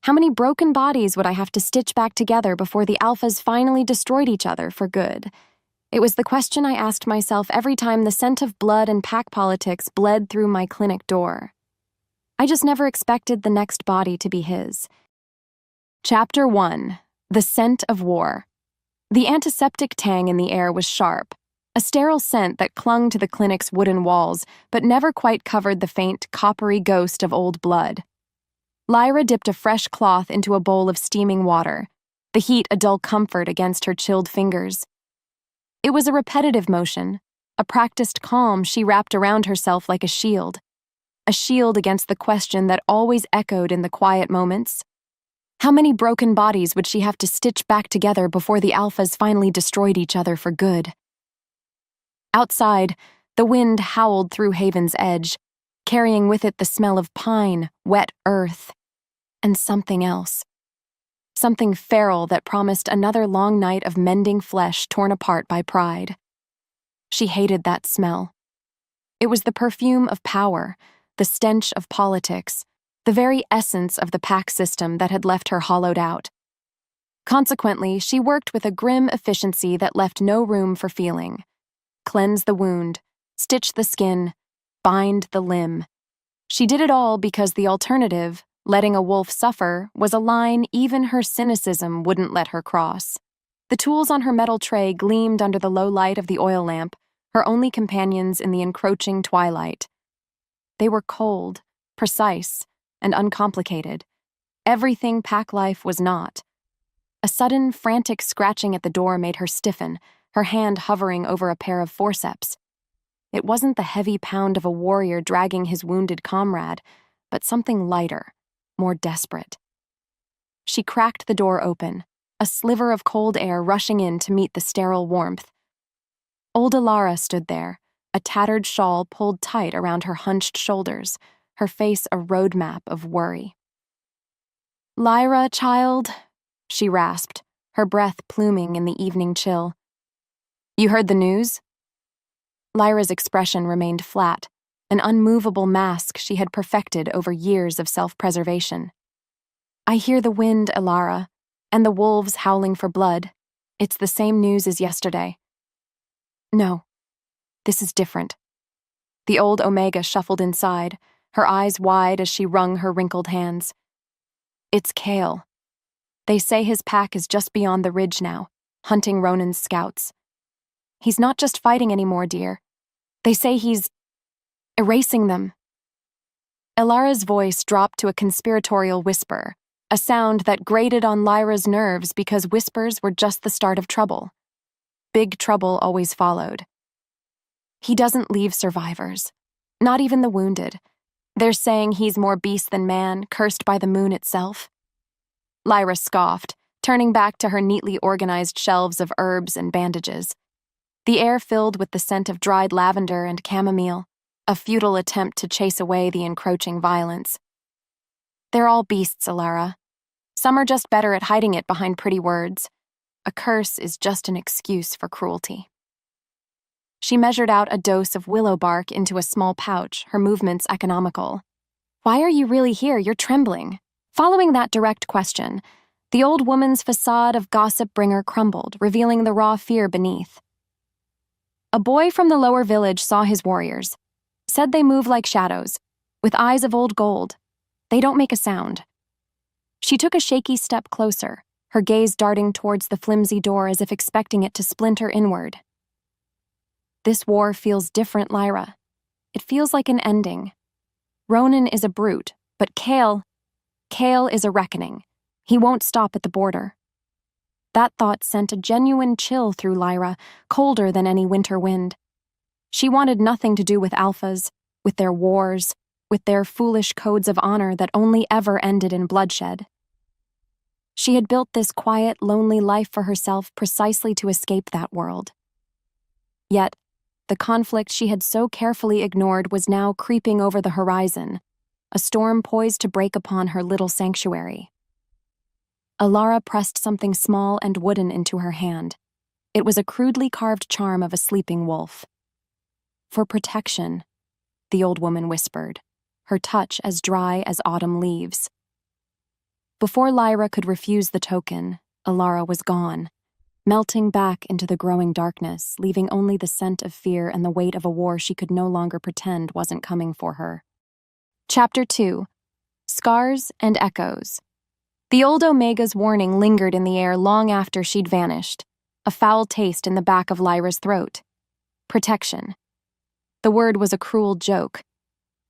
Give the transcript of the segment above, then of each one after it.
How many broken bodies would I have to stitch back together before the alphas finally destroyed each other for good? It was the question I asked myself every time the scent of blood and pack politics bled through my clinic door. I just never expected the next body to be his. Chapter 1. The Scent of War. The antiseptic tang in the air was sharp, a sterile scent that clung to the clinic's wooden walls but never quite covered the faint, coppery ghost of old blood. Lyra dipped a fresh cloth into a bowl of steaming water, the heat a dull comfort against her chilled fingers. It was a repetitive motion, a practiced calm she wrapped around herself like a shield against the question that always echoed in the quiet moments. How many broken bodies would she have to stitch back together before the alphas finally destroyed each other for good? Outside, the wind howled through Haven's Edge, carrying with it the smell of pine, wet earth, and something else. Something feral that promised another long night of mending flesh torn apart by pride. She hated that smell. It was the perfume of power, the stench of politics, the very essence of the pack system that had left her hollowed out. Consequently, she worked with a grim efficiency that left no room for feeling. Cleanse the wound, stitch the skin, bind the limb. She did it all because the alternative, letting a wolf suffer, was a line even her cynicism wouldn't let her cross. The tools on her metal tray gleamed under the low light of the oil lamp, her only companions in the encroaching twilight. They were cold, precise, and uncomplicated. Everything pack life was not. A sudden, frantic scratching at the door made her stiffen, her hand hovering over a pair of forceps. It wasn't the heavy pound of a warrior dragging his wounded comrade, but something lighter, more desperate. She cracked the door open, a sliver of cold air rushing in to meet the sterile warmth. Old Alara stood there, a tattered shawl pulled tight around her hunched shoulders, her face a roadmap of worry. "Lyra, child," she rasped, her breath pluming in the evening chill. "You heard the news?" Lyra's expression remained flat, an unmovable mask she had perfected over years of self-preservation. "I hear the wind, Alara, and the wolves howling for blood. It's the same news as yesterday." "No, this is different." The old Omega shuffled inside, her eyes wide as she wrung her wrinkled hands. "It's Kale. They say his pack is just beyond the ridge now, hunting Ronan's scouts. He's not just fighting anymore, dear. They say he's erasing them." Elara's voice dropped to a conspiratorial whisper, a sound that grated on Lyra's nerves because whispers were just the start of trouble. Big trouble always followed. "He doesn't leave survivors, not even the wounded. They're saying he's more beast than man, cursed by the moon itself." Lyra scoffed, turning back to her neatly organized shelves of herbs and bandages. The air filled with the scent of dried lavender and chamomile, a futile attempt to chase away the encroaching violence. "They're all beasts, Alara. Some are just better at hiding it behind pretty words. A curse is just an excuse for cruelty." She measured out a dose of willow bark into a small pouch, her movements economical. "Why are you really here? You're trembling." Following that direct question, the old woman's facade of gossip bringer crumbled, revealing the raw fear beneath. "A boy from the lower village saw his warriors. Said they move like shadows, with eyes of old gold. They don't make a sound." She took a shaky step closer, her gaze darting towards the flimsy door as if expecting it to splinter inward. "This war feels different, Lyra. It feels like an ending. Ronan is a brute, but Kale is a reckoning. He won't stop at the border." That thought sent a genuine chill through Lyra, colder than any winter wind. She wanted nothing to do with alphas, with their wars, with their foolish codes of honor that only ever ended in bloodshed. She had built this quiet, lonely life for herself precisely to escape that world. Yet, the conflict she had so carefully ignored was now creeping over the horizon, a storm poised to break upon her little sanctuary. Alara pressed something small and wooden into her hand. It was a crudely carved charm of a sleeping wolf. "For protection," the old woman whispered, her touch as dry as autumn leaves. Before Lyra could refuse the token, Alara was gone, melting back into the growing darkness, leaving only the scent of fear and the weight of a war she could no longer pretend wasn't coming for her. Chapter 2. Scars and Echoes. The old Omega's warning lingered in the air long after she'd vanished, a foul taste in the back of Lyra's throat. Protection. The word was a cruel joke.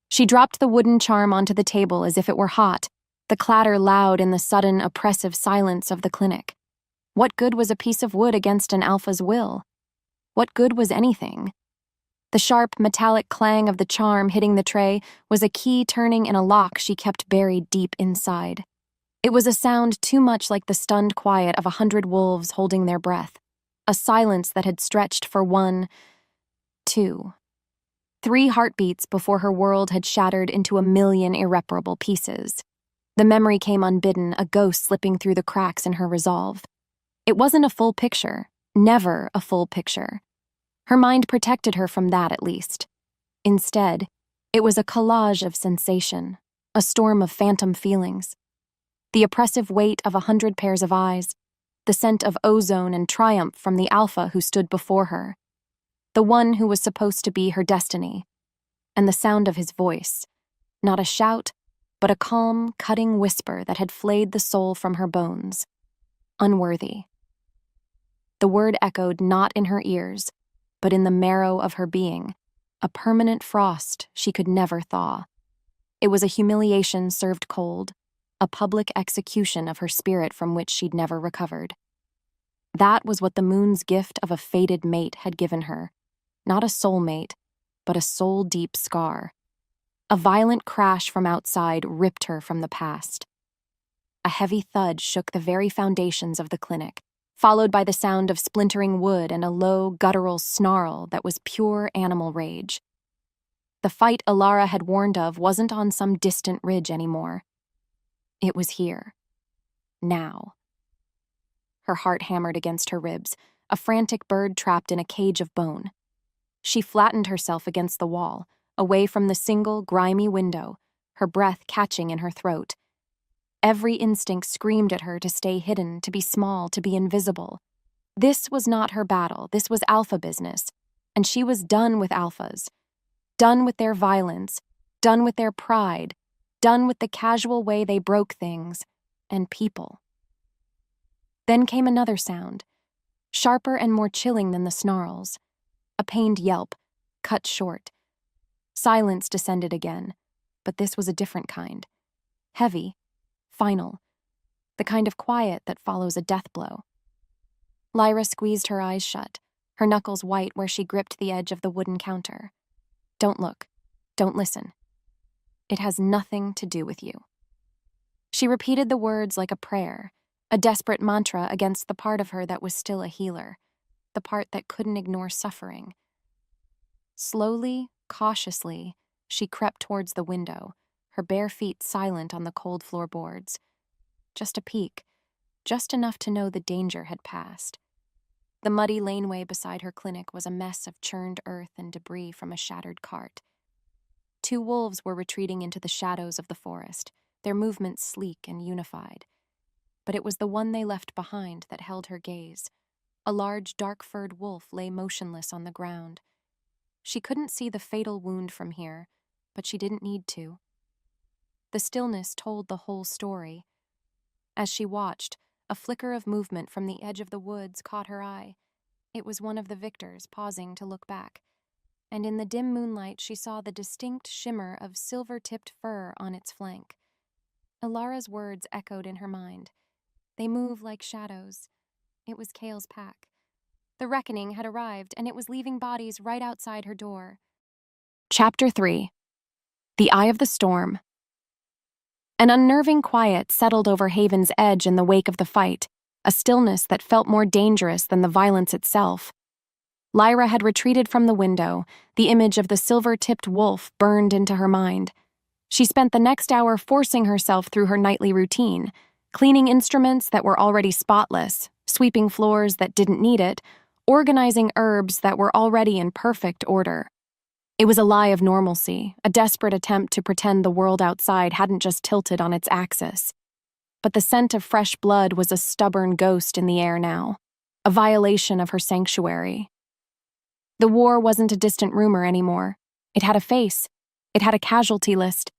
She dropped the wooden charm onto the table as if it were hot, the clatter loud in the sudden, oppressive silence of the clinic. What good was a piece of wood against an alpha's will? What good was anything? The sharp, metallic clang of the charm hitting the tray was a key turning in a lock she kept buried deep inside. It was a sound too much like the stunned quiet of 100 wolves holding their breath, a silence that had stretched for 1, 2, 3 heartbeats before her world had shattered into 1,000,000 irreparable pieces. The memory came unbidden, a ghost slipping through the cracks in her resolve. It wasn't a full picture, never a full picture. Her mind protected her from that, at least. Instead, it was a collage of sensation, a storm of phantom feelings. The oppressive weight of 100 pairs of eyes, the scent of ozone and triumph from the alpha who stood before her, the one who was supposed to be her destiny, and the sound of his voice, not a shout, but a calm, cutting whisper that had flayed the soul from her bones. Unworthy. The word echoed not in her ears, but in the marrow of her being, a permanent frost she could never thaw. It was a humiliation served cold, a public execution of her spirit from which she'd never recovered. That was what the moon's gift of a fated mate had given her, not a soulmate, but a soul-deep scar. A violent crash from outside ripped her from the past. A heavy thud shook the very foundations of the clinic, followed by the sound of splintering wood and a low, guttural snarl that was pure animal rage. The fight Alara had warned of wasn't on some distant ridge anymore. It was here. Now. Her heart hammered against her ribs, a frantic bird trapped in a cage of bone. She flattened herself against the wall, away from the single, grimy window, her breath catching in her throat. Every instinct screamed at her to stay hidden, to be small, to be invisible. This was not her battle, this was alpha business, and she was done with alphas. Done with their violence, done with their pride, done with the casual way they broke things, and people. Then came another sound, sharper and more chilling than the snarls. A pained yelp, cut short. Silence descended again, but this was a different kind. Heavy, final, the kind of quiet that follows a death blow. Lyra squeezed her eyes shut, her knuckles white where she gripped the edge of the wooden counter. Don't look. Don't listen. It has nothing to do with you. She repeated the words like a prayer, a desperate mantra against the part of her that was still a healer, the part that couldn't ignore suffering. Slowly, cautiously, she crept towards the window, her bare feet silent on the cold floorboards. Just a peek, just enough to know the danger had passed. The muddy laneway beside her clinic was a mess of churned earth and debris from a shattered cart. 2 wolves were retreating into the shadows of the forest, their movements sleek and unified. But it was the one they left behind that held her gaze. A large, dark-furred wolf lay motionless on the ground. She couldn't see the fatal wound from here, but she didn't need to. The stillness told the whole story. As she watched, a flicker of movement from the edge of the woods caught her eye. It was one of the victors pausing to look back, and in the dim moonlight she saw the distinct shimmer of silver-tipped fur on its flank. Alara's words echoed in her mind. They move like shadows. It was Kale's pack. The reckoning had arrived, and it was leaving bodies right outside her door. Chapter 3. The Eye of the Storm. An unnerving quiet settled over Haven's Edge in the wake of the fight, a stillness that felt more dangerous than the violence itself. Lyra had retreated from the window, the image of the silver-tipped wolf burned into her mind. She spent the next hour forcing herself through her nightly routine, cleaning instruments that were already spotless, sweeping floors that didn't need it, organizing herbs that were already in perfect order. It was a lie of normalcy, a desperate attempt to pretend the world outside hadn't just tilted on its axis. but the scent of fresh blood was a stubborn ghost in the air now, a violation of her sanctuary. The war wasn't a distant rumor anymore. It had a face. It had a casualty list.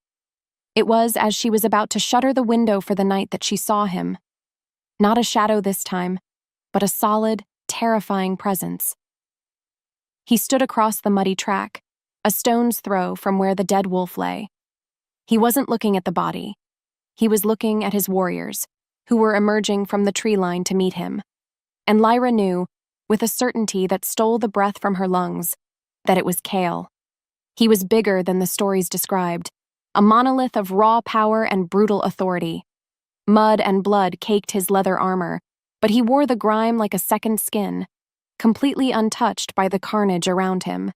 It was as she was about to shutter the window for the night that she saw him. Not a shadow this time, but a solid, terrifying presence. He stood across the muddy track, a stone's throw from where the dead wolf lay. He wasn't looking at the body. He was looking at his warriors, who were emerging from the tree line to meet him. And Lyra knew, with a certainty that stole the breath from her lungs, that it was Kale. He was bigger than the stories described, a monolith of raw power and brutal authority. Mud and blood caked his leather armor, but he wore the grime like a second skin, completely untouched by the carnage around him.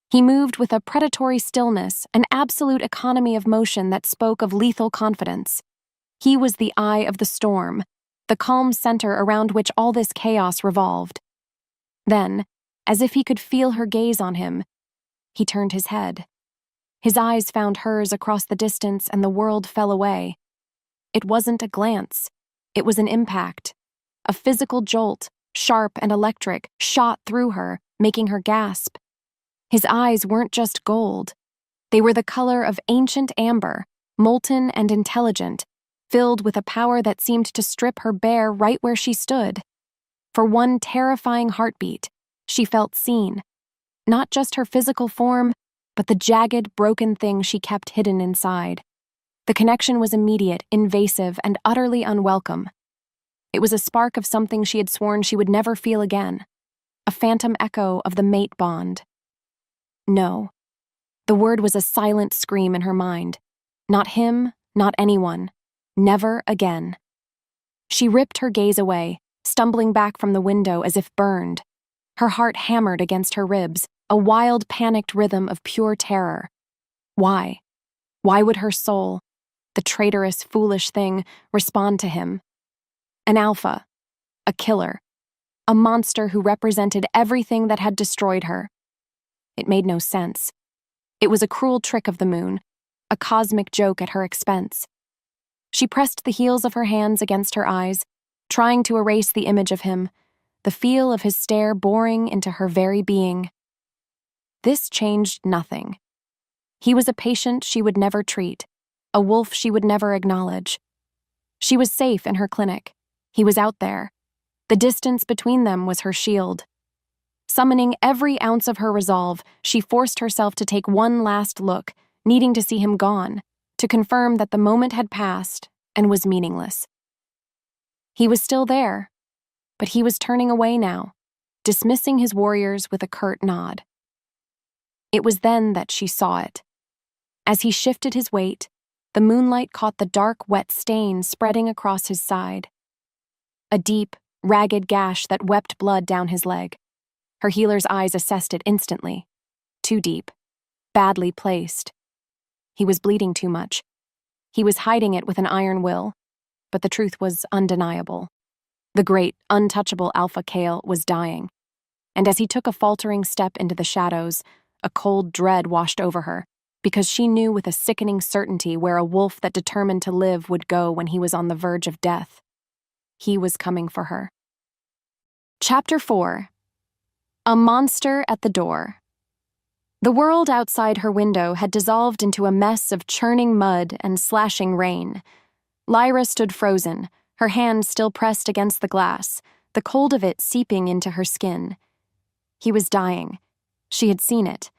He moved with a predatory stillness, an absolute economy of motion that spoke of lethal confidence. He was the eye of the storm, the calm center around which all this chaos revolved. Then, as if he could feel her gaze on him, he turned his head. His eyes found hers across the distance and the world fell away. It wasn't a glance. It was an impact. A physical jolt, sharp and electric, shot through her, making her gasp. His eyes weren't just gold. They were the color of ancient amber, molten and intelligent, filled with a power that seemed to strip her bare right where she stood. For one terrifying heartbeat, she felt seen. Not just her physical form, but the jagged, broken thing she kept hidden inside. The connection was immediate, invasive, and utterly unwelcome. It was a spark of something she had sworn she would never feel again, a phantom echo of the mate bond. No. The word was a silent scream in her mind. Not him, not anyone. Never again. She ripped her gaze away, stumbling back from the window as if burned. Her heart hammered against her ribs, a wild, panicked rhythm of pure terror. Why? Why would her soul, the traitorous, foolish thing, respond to him? An alpha, a killer, a monster who represented everything that had destroyed her. It made no sense. It was a cruel trick of the moon, a cosmic joke at her expense. She pressed the heels of her hands against her eyes, trying to erase the image of him, the feel of his stare boring into her very being. This changed nothing. He was a patient she would never treat, a wolf she would never acknowledge. She was safe in her clinic. He was out there. The distance between them was her shield. Summoning every ounce of her resolve, she forced herself to take one last look, needing to see him gone, to confirm that the moment had passed and was meaningless. He was still there, but he was turning away now, dismissing his warriors with a curt nod. It was then that she saw it. As he shifted his weight, the moonlight caught the dark, wet stain spreading across his side. A deep, ragged gash that wept blood down his leg. Her healer's eyes assessed it instantly. Too deep. Badly placed. He was bleeding too much. He was hiding it with an iron will, but the truth was undeniable. The great, untouchable Alpha Kale was dying. And as he took a faltering step into the shadows, a cold dread washed over her, because she knew with a sickening certainty where a wolf that determined to live would go when he was on the verge of death. He was coming for her. Chapter 4. A Monster at the Door. The world outside her window had dissolved into a mess of churning mud and slashing rain. Lyra stood frozen, her hand still pressed against the glass, the cold of it seeping into her skin. He was dying. She had seen it,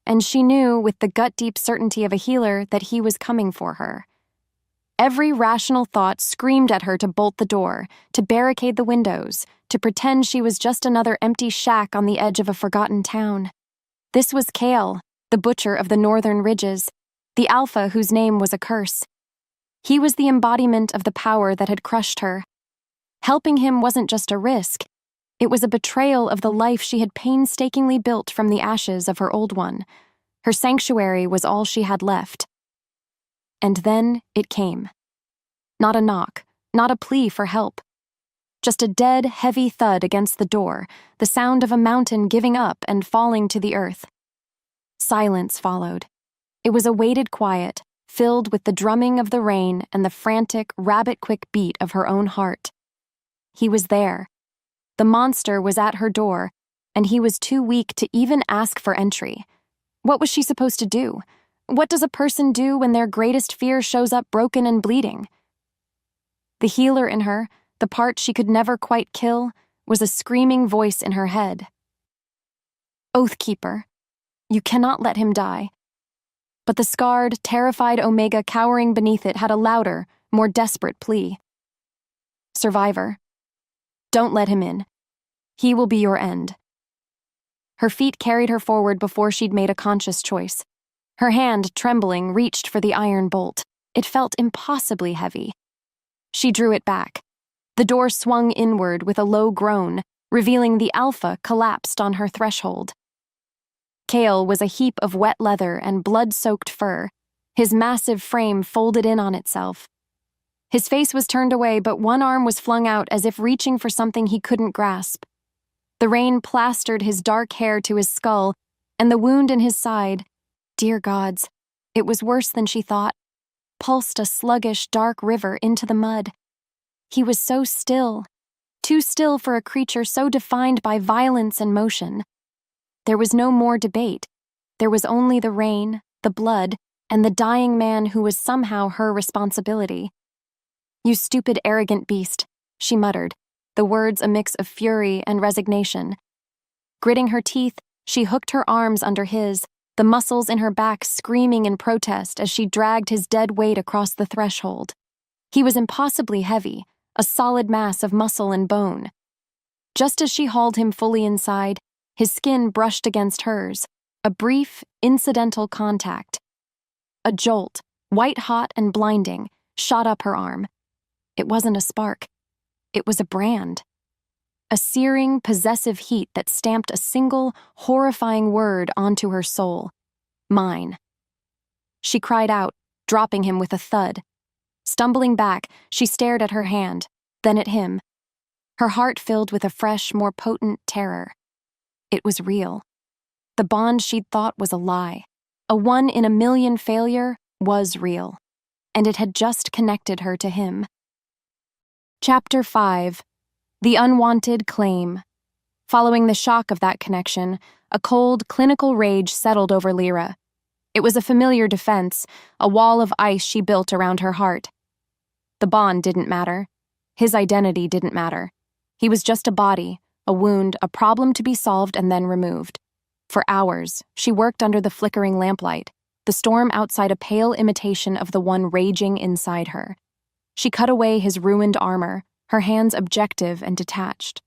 and she knew with the gut-deep certainty of a healer that he was coming for her. Every rational thought screamed at her to bolt the door, to barricade the windows, to pretend she was just another empty shack on the edge of a forgotten town. This was Kale, the butcher of the northern ridges, the Alpha whose name was a curse. He was the embodiment of the power that had crushed her. Helping him wasn't just a risk. It was a betrayal of the life she had painstakingly built from the ashes of her old one. Her sanctuary was all she had left. And then it came. Not a knock, not a plea for help. Just a dead, heavy thud against the door, the sound of a mountain giving up and falling to the earth. Silence followed. It was a weighted quiet, filled with the drumming of the rain and the frantic, rabbit-quick beat of her own heart. He was there. The monster was at her door, and he was too weak to even ask for entry. What was she supposed to do? What does a person do when their greatest fear shows up broken and bleeding? The healer in her, the part she could never quite kill, was a screaming voice in her head. Oathkeeper, you cannot let him die. But the scarred, terrified Omega cowering beneath it had a louder, more desperate plea. Survivor, don't let him in. He will be your end. Her feet carried her forward before she'd made a conscious choice. Her hand, trembling, reached for the iron bolt. It felt impossibly heavy. She drew it back. The door swung inward with a low groan, revealing the Alpha collapsed on her threshold. Kale was a heap of wet leather and blood-soaked fur, his massive frame folded in on itself. His face was turned away, but one arm was flung out as if reaching for something he couldn't grasp. The rain plastered his dark hair to his skull, and the wound in his side, dear gods, it was worse than she thought, pulsed a sluggish, dark river into the mud. He was so still, too still for a creature so defined by violence and motion. There was no more debate. There was only the rain, the blood, and the dying man who was somehow her responsibility. You stupid, arrogant beast, she muttered, the words a mix of fury and resignation. Gritting her teeth, she hooked her arms under his, the muscles in her back screaming in protest as she dragged his dead weight across the threshold. He was impossibly heavy, a solid mass of muscle and bone. Just as she hauled him fully inside, his skin brushed against hers, a brief, incidental contact. A jolt, white-hot and blinding, shot up her arm. It wasn't a spark. It was a brand. A searing, possessive heat that stamped a single, horrifying word onto her soul. Mine. She cried out, dropping him with a thud. Stumbling back, she stared at her hand, then at him. Her heart filled with a fresh, more potent terror. It was real. The bond she'd thought was a lie. A one-in-a-million failure was real. And it had just connected her to him. Chapter 5. The Unwanted Claim. Following the shock of that connection, a cold, clinical rage settled over Lyra. It was a familiar defense, a wall of ice she built around her heart. The bond didn't matter. His identity didn't matter. He was just a body, a wound, a problem to be solved and then removed. For hours, she worked under the flickering lamplight, the storm outside a pale imitation of the one raging inside her. She cut away his ruined armor, her hands objective and detached.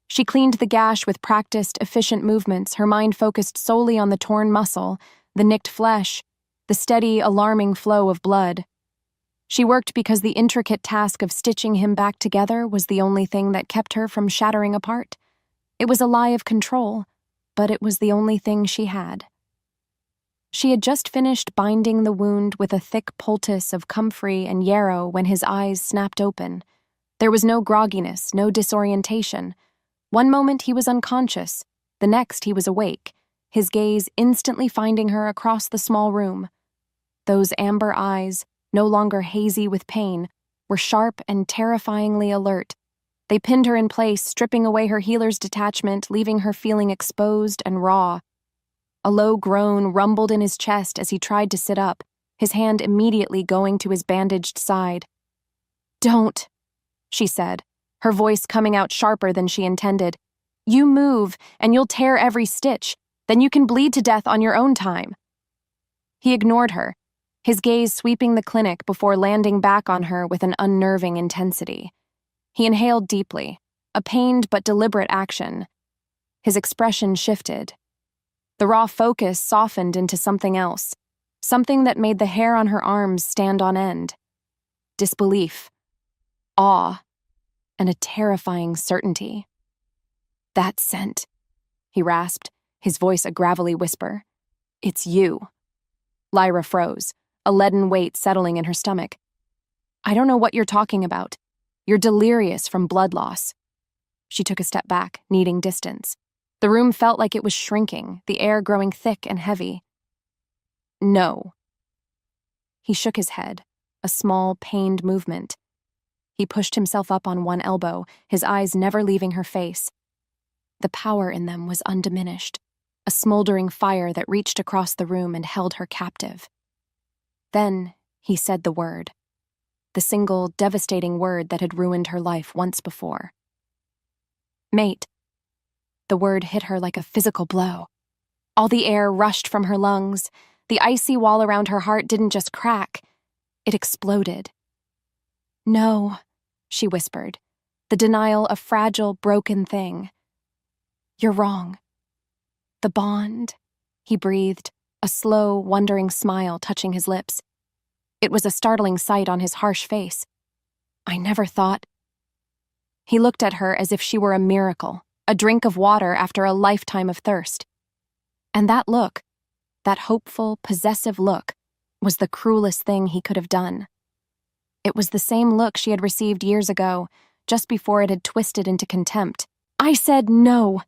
She cleaned the gash with practiced, efficient movements, her mind focused solely on the torn muscle, the nicked flesh, the steady, alarming flow of blood. She worked because the intricate task of stitching him back together was the only thing that kept her from shattering apart. It was a lie of control, but it was the only thing she had. She had just finished binding the wound with a thick poultice of comfrey and yarrow when his eyes snapped open. There was no grogginess, no disorientation. One moment he was unconscious, the next he was awake, his gaze instantly finding her across the small room. Those amber eyes, no longer hazy with pain, were sharp and terrifyingly alert. They pinned her in place, stripping away her healer's detachment, leaving her feeling exposed and raw. A low groan rumbled in his chest as he tried to sit up, his hand immediately going to his bandaged side. "Don't," she said, her voice coming out sharper than she intended. "You move, and you'll tear every stitch. Then you can bleed to death on your own time." He ignored her, his gaze sweeping the clinic before landing back on her with an unnerving intensity. He inhaled deeply, a pained but deliberate action. His expression shifted. The raw focus softened into something else, something that made the hair on her arms stand on end. Disbelief, awe, and a terrifying certainty. "That scent," he rasped, his voice a gravelly whisper. "It's you." Lyra froze, a leaden weight settling in her stomach. "I don't know what you're talking about. You're delirious from blood loss." She took a step back, needing distance. The room felt like it was shrinking, the air growing thick and heavy. "No." He shook his head, a small, pained movement. He pushed himself up on one elbow, his eyes never leaving her face. The power in them was undiminished, a smoldering fire that reached across the room and held her captive. Then he said the word, the single, devastating word that had ruined her life once before. Mate. The word hit her like a physical blow. All the air rushed from her lungs. The icy wall around her heart didn't just crack, it exploded. No, she whispered, the denial a fragile, broken thing. You're wrong. The bond, he breathed, a slow, wondering smile touching his lips. It was a startling sight on his harsh face. I never thought. He looked at her as if she were a miracle, a drink of water after a lifetime of thirst. And that look, that hopeful, possessive look, was the cruelest thing he could have done. It was the same look she had received years ago, just before it had twisted into contempt. I said no.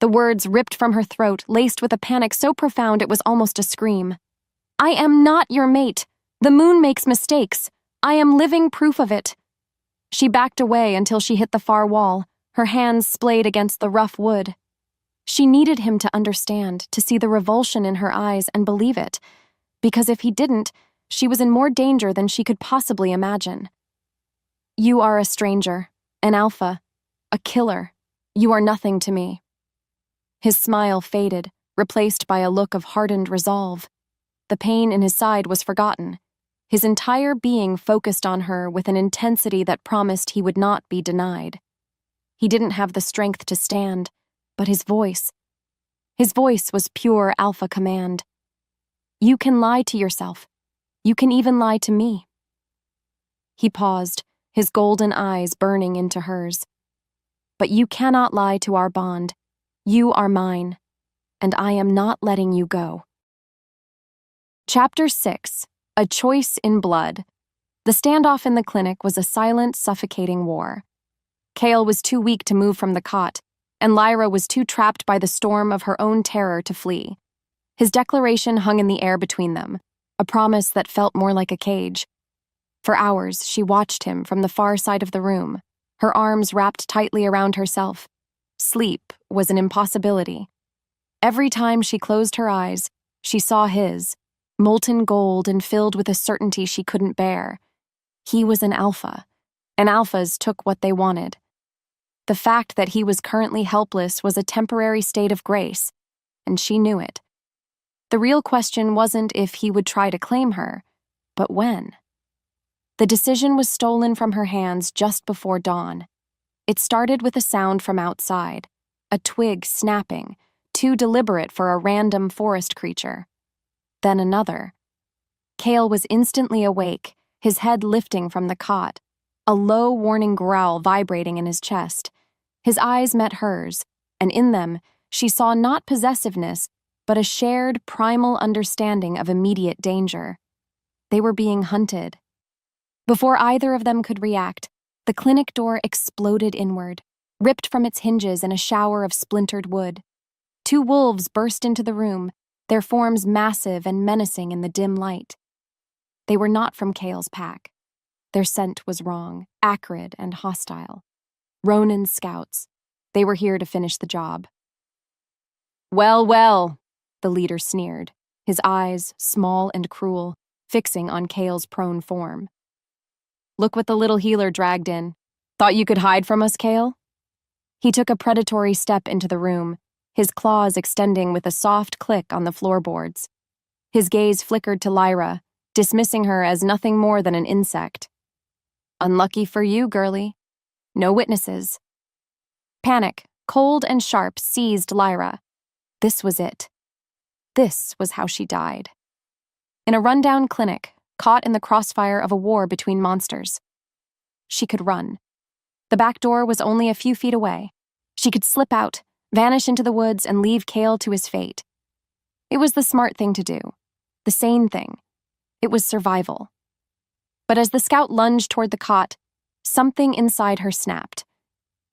The words ripped from her throat, laced with a panic so profound it was almost a scream. I am not your mate. The moon makes mistakes. I am living proof of it. She backed away until she hit the far wall, her hands splayed against the rough wood. She needed him to understand, to see the revulsion in her eyes and believe it, because if he didn't, she was in more danger than she could possibly imagine. You are a stranger, an alpha, a killer. You are nothing to me. His smile faded, replaced by a look of hardened resolve. The pain in his side was forgotten. His entire being focused on her with an intensity that promised he would not be denied. He didn't have the strength to stand, but his voice was pure alpha command. You can lie to yourself. You can even lie to me. He paused, his golden eyes burning into hers. But you cannot lie to our bond. You are mine, and I am not letting you go. Chapter 6. A Choice in Blood. The standoff in the clinic was a silent, suffocating war. Cale was too weak to move from the cot, and Lyra was too trapped by the storm of her own terror to flee. His declaration hung in the air between them, a promise that felt more like a cage. For hours, she watched him from the far side of the room, her arms wrapped tightly around herself. Sleep was an impossibility. Every time she closed her eyes, she saw his, molten gold and filled with a certainty she couldn't bear. He was an alpha, and alphas took what they wanted. The fact that he was currently helpless was a temporary state of grace, and she knew it. The real question wasn't if he would try to claim her, but when. The decision was stolen from her hands just before dawn. It started with a sound from outside, a twig snapping, too deliberate for a random forest creature. Then another. Cale was instantly awake, his head lifting from the cot, a low warning growl vibrating in his chest. His eyes met hers, and in them, she saw not possessiveness, but a shared, primal understanding of immediate danger. They were being hunted. Before either of them could react, the clinic door exploded inward, ripped from its hinges in a shower of splintered wood. Two wolves burst into the room, their forms massive and menacing in the dim light. They were not from Cale's pack. Their scent was wrong, acrid and hostile. Ronan's scouts. They were here to finish the job. Well, well, the leader sneered, his eyes, small and cruel, fixing on Cale's prone form. Look what the little healer dragged in. Thought you could hide from us, Cale? He took a predatory step into the room, his claws extending with a soft click on the floorboards. His gaze flickered to Lyra, dismissing her as nothing more than an insect. Unlucky for you, girlie. No witnesses. Panic, cold and sharp, seized Lyra. This was it. This was how she died. In a rundown clinic, caught in the crossfire of a war between monsters. She could run. The back door was only a few feet away. She could slip out, vanish into the woods, and leave Cale to his fate. It was the smart thing to do, the sane thing. It was survival. But as the scout lunged toward the cot, something inside her snapped.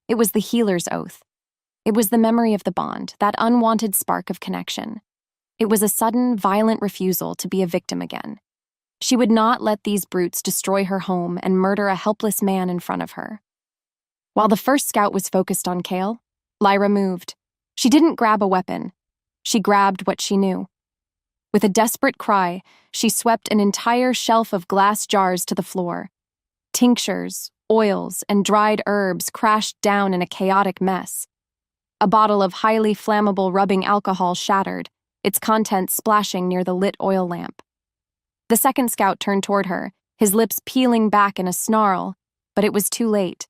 It was the healer's oath. It was the memory of the bond, that unwanted spark of connection. It was a sudden, violent refusal to be a victim again. She would not let these brutes destroy her home and murder a helpless man in front of her. While the first scout was focused on Kale, Lyra moved. She didn't grab a weapon. She grabbed what she knew. With a desperate cry, she swept an entire shelf of glass jars to the floor. Tinctures, oils, and dried herbs crashed down in a chaotic mess. A bottle of highly flammable rubbing alcohol shattered, its contents splashing near the lit oil lamp. The second scout turned toward her, his lips peeling back in a snarl, but it was too late.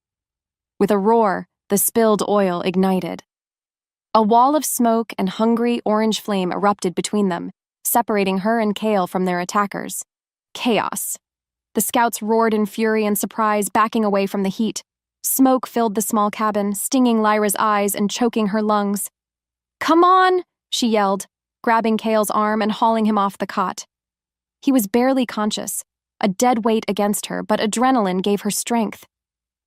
With a roar, the spilled oil ignited. A wall of smoke and hungry orange flame erupted between them, separating her and Kale from their attackers. Chaos. The scouts roared in fury and surprise, backing away from the heat. Smoke filled the small cabin, stinging Lyra's eyes and choking her lungs. "Come on!" she yelled, grabbing Kale's arm and hauling him off the cot. He was barely conscious, a dead weight against her, but adrenaline gave her strength.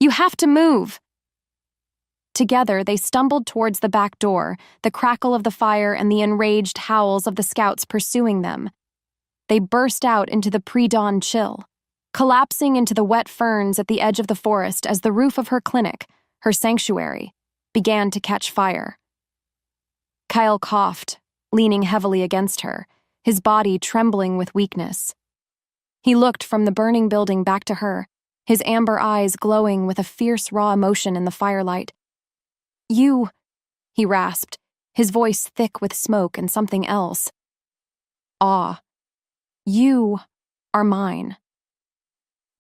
"You have to move!" Together, they stumbled towards the back door, the crackle of the fire and the enraged howls of the scouts pursuing them. They burst out into the pre-dawn chill, collapsing into the wet ferns at the edge of the forest as the roof of her clinic, her sanctuary, began to catch fire. Kyle coughed, leaning heavily against her, his body trembling with weakness. He looked from the burning building back to her, his amber eyes glowing with a fierce raw emotion in the firelight. "You," he rasped, his voice thick with smoke and something else. "Awe. You are mine."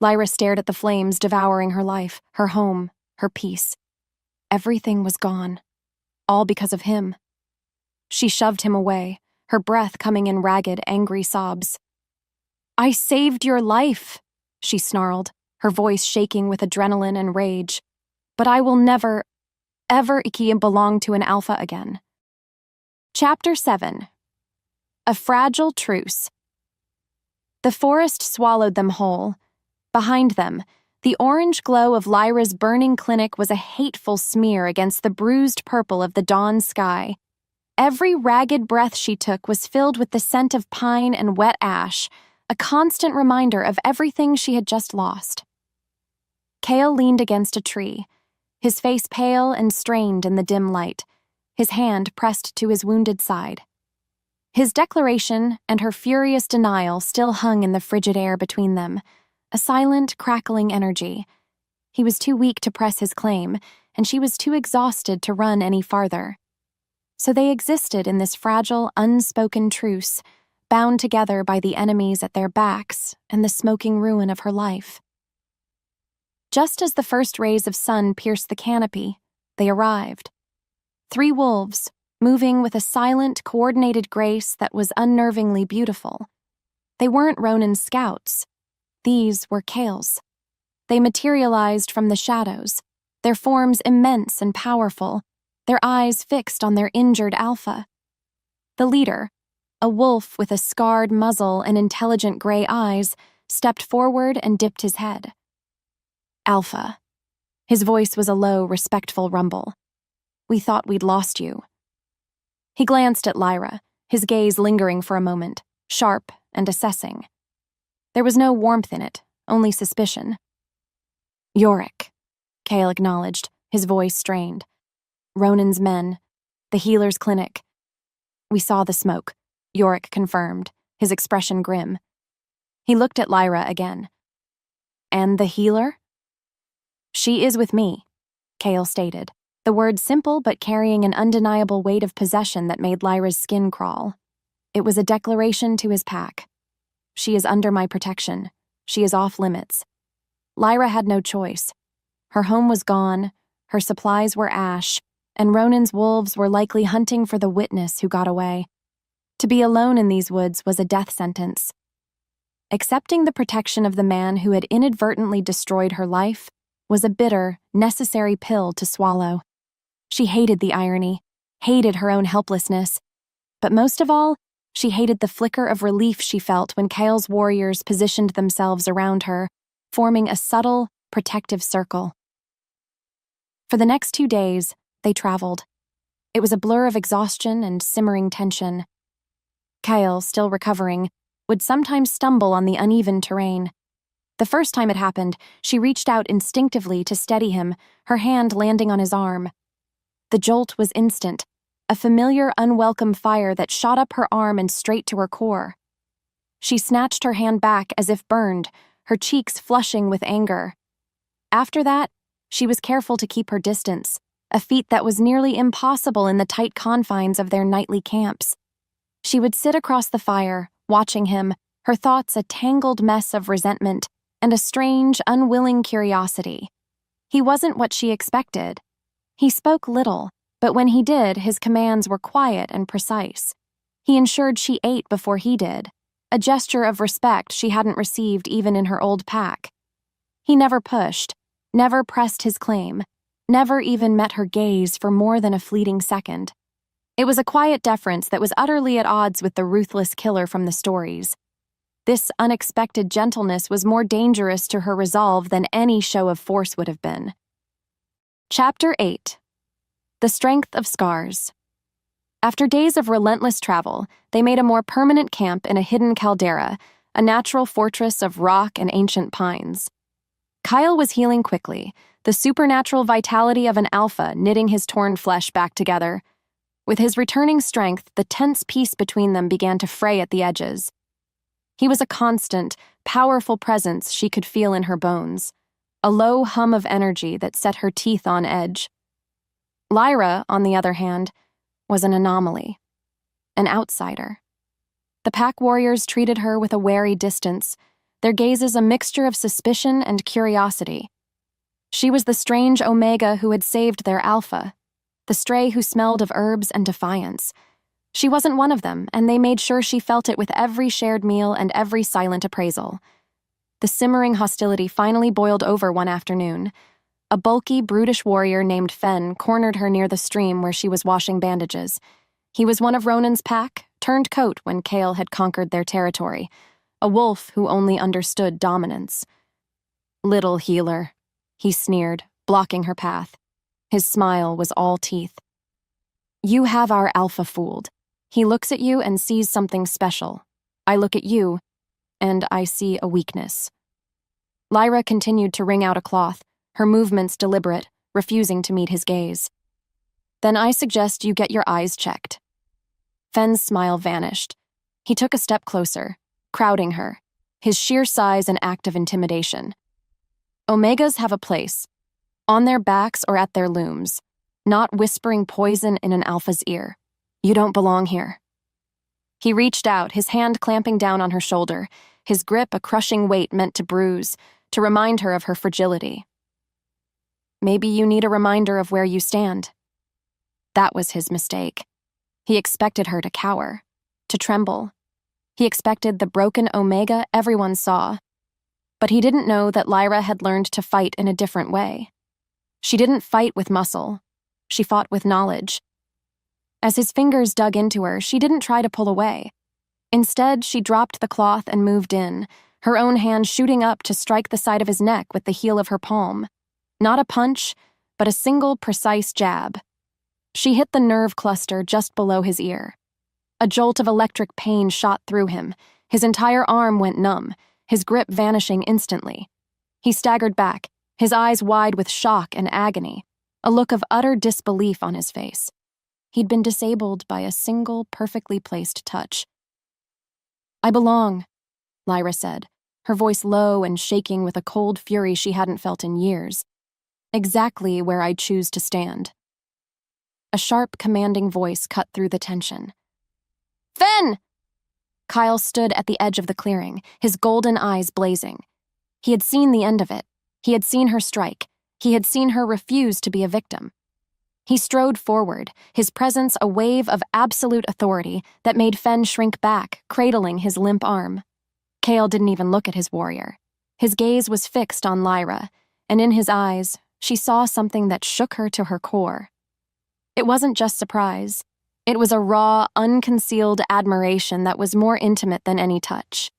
Lyra stared at the flames devouring her life, her home, her peace. Everything was gone, all because of him. She shoved him away, her breath coming in ragged, angry sobs. "I saved your life," she snarled, her voice shaking with adrenaline and rage. "But I will never, ever belong to an alpha again." Chapter 7. A Fragile Truce. The forest swallowed them whole. Behind them, the orange glow of Lyra's burning clinic was a hateful smear against the bruised purple of the dawn sky. Every ragged breath she took was filled with the scent of pine and wet ash, a constant reminder of everything she had just lost. Kale leaned against a tree, his face pale and strained in the dim light, his hand pressed to his wounded side. His declaration and her furious denial still hung in the frigid air between them, a silent, crackling energy. He was too weak to press his claim, and she was too exhausted to run any farther. So they existed in this fragile, unspoken truce, bound together by the enemies at their backs and the smoking ruin of her life. Just as the first rays of sun pierced the canopy, they arrived. 3 wolves, moving with a silent, coordinated grace that was unnervingly beautiful. They weren't Ronan's scouts. These were Kale's. They materialized from the shadows, their forms immense and powerful, their eyes fixed on their injured alpha. The leader, a wolf with a scarred muzzle and intelligent gray eyes, stepped forward and dipped his head. "Alpha." His voice was a low, respectful rumble. "We thought we'd lost you." He glanced at Lyra, his gaze lingering for a moment, sharp and assessing. There was no warmth in it, only suspicion. "Yorick," Kale acknowledged, his voice strained. "Ronan's men, the healer's clinic." "We saw the smoke," Yorick confirmed, his expression grim. He looked at Lyra again. "And the healer?" "She is with me," Kale stated, the words simple but carrying an undeniable weight of possession that made Lyra's skin crawl. It was a declaration to his pack. "She is under my protection. She is off limits." Lyra had no choice. Her home was gone, her supplies were ash, and Ronan's wolves were likely hunting for the witness who got away. To be alone in these woods was a death sentence. Accepting the protection of the man who had inadvertently destroyed her life was a bitter, necessary pill to swallow. She hated the irony, hated her own helplessness, but most of all, she hated the flicker of relief she felt when Kale's warriors positioned themselves around her, forming a subtle, protective circle. For the next 2 days, they traveled. It was a blur of exhaustion and simmering tension. Kale, still recovering, would sometimes stumble on the uneven terrain. The first time it happened, she reached out instinctively to steady him, her hand landing on his arm. The jolt was instant, a familiar, unwelcome fire that shot up her arm and straight to her core. She snatched her hand back as if burned, her cheeks flushing with anger. After that, she was careful to keep her distance, a feat that was nearly impossible in the tight confines of their nightly camps. She would sit across the fire, watching him, her thoughts a tangled mess of resentment and a strange, unwilling curiosity. He wasn't what she expected. He spoke little, but when he did, his commands were quiet and precise. He ensured she ate before he did, a gesture of respect she hadn't received even in her old pack. He never pushed, never pressed his claim, never even met her gaze for more than a fleeting second. It was a quiet deference that was utterly at odds with the ruthless killer from the stories. This unexpected gentleness was more dangerous to her resolve than any show of force would have been. Chapter 8. The Strength of Scars. After days of relentless travel, they made a more permanent camp in a hidden caldera, a natural fortress of rock and ancient pines. Kyle was healing quickly, the supernatural vitality of an alpha knitting his torn flesh back together. With his returning strength, the tense peace between them began to fray at the edges. He was a constant, powerful presence she could feel in her bones, a low hum of energy that set her teeth on edge. Lyra, on the other hand, was an anomaly, an outsider. The pack warriors treated her with a wary distance, their gazes a mixture of suspicion and curiosity. She was the strange Omega who had saved their alpha, the stray who smelled of herbs and defiance. She wasn't one of them, and they made sure she felt it with every shared meal and every silent appraisal. The simmering hostility finally boiled over one afternoon. A bulky, brutish warrior named Fen cornered her near the stream where she was washing bandages. He was one of Ronan's pack, turned coat when Kale had conquered their territory, a wolf who only understood dominance. "Little healer," he sneered, blocking her path. His smile was all teeth. "You have our alpha fooled. He looks at you and sees something special. I look at you, and I see a weakness." Lyra continued to wring out a cloth, her movements deliberate, refusing to meet his gaze. "Then I suggest you get your eyes checked." Fenn's smile vanished. He took a step closer, crowding her, his sheer size an act of intimidation. "Omegas have a place, on their backs or at their looms, not whispering poison in an alpha's ear. You don't belong here." He reached out, his hand clamping down on her shoulder, his grip a crushing weight meant to bruise, to remind her of her fragility. "Maybe you need a reminder of where you stand." That was his mistake. He expected her to cower, to tremble. He expected the broken Omega everyone saw. But he didn't know that Lyra had learned to fight in a different way. She didn't fight with muscle. She fought with knowledge. As his fingers dug into her, she didn't try to pull away. Instead, she dropped the cloth and moved in, her own hand shooting up to strike the side of his neck with the heel of her palm. Not a punch, but a single, precise jab. She hit the nerve cluster just below his ear. A jolt of electric pain shot through him. His entire arm went numb, his grip vanishing instantly. He staggered back, his eyes wide with shock and agony, a look of utter disbelief on his face. He'd been disabled by a single, perfectly placed touch. "I belong," Lyra said, her voice low and shaking with a cold fury she hadn't felt in years. "Exactly where I'd choose to stand." A sharp, commanding voice cut through the tension. "Fen!" Kyle stood at the edge of the clearing, his golden eyes blazing. He had seen the end of it. He had seen her strike. He had seen her refuse to be a victim. He strode forward, his presence a wave of absolute authority that made Fen shrink back, cradling his limp arm. Kale didn't even look at his warrior. His gaze was fixed on Lyra, and in his eyes, she saw something that shook her to her core. It wasn't just surprise. It was a raw, unconcealed admiration that was more intimate than any touch.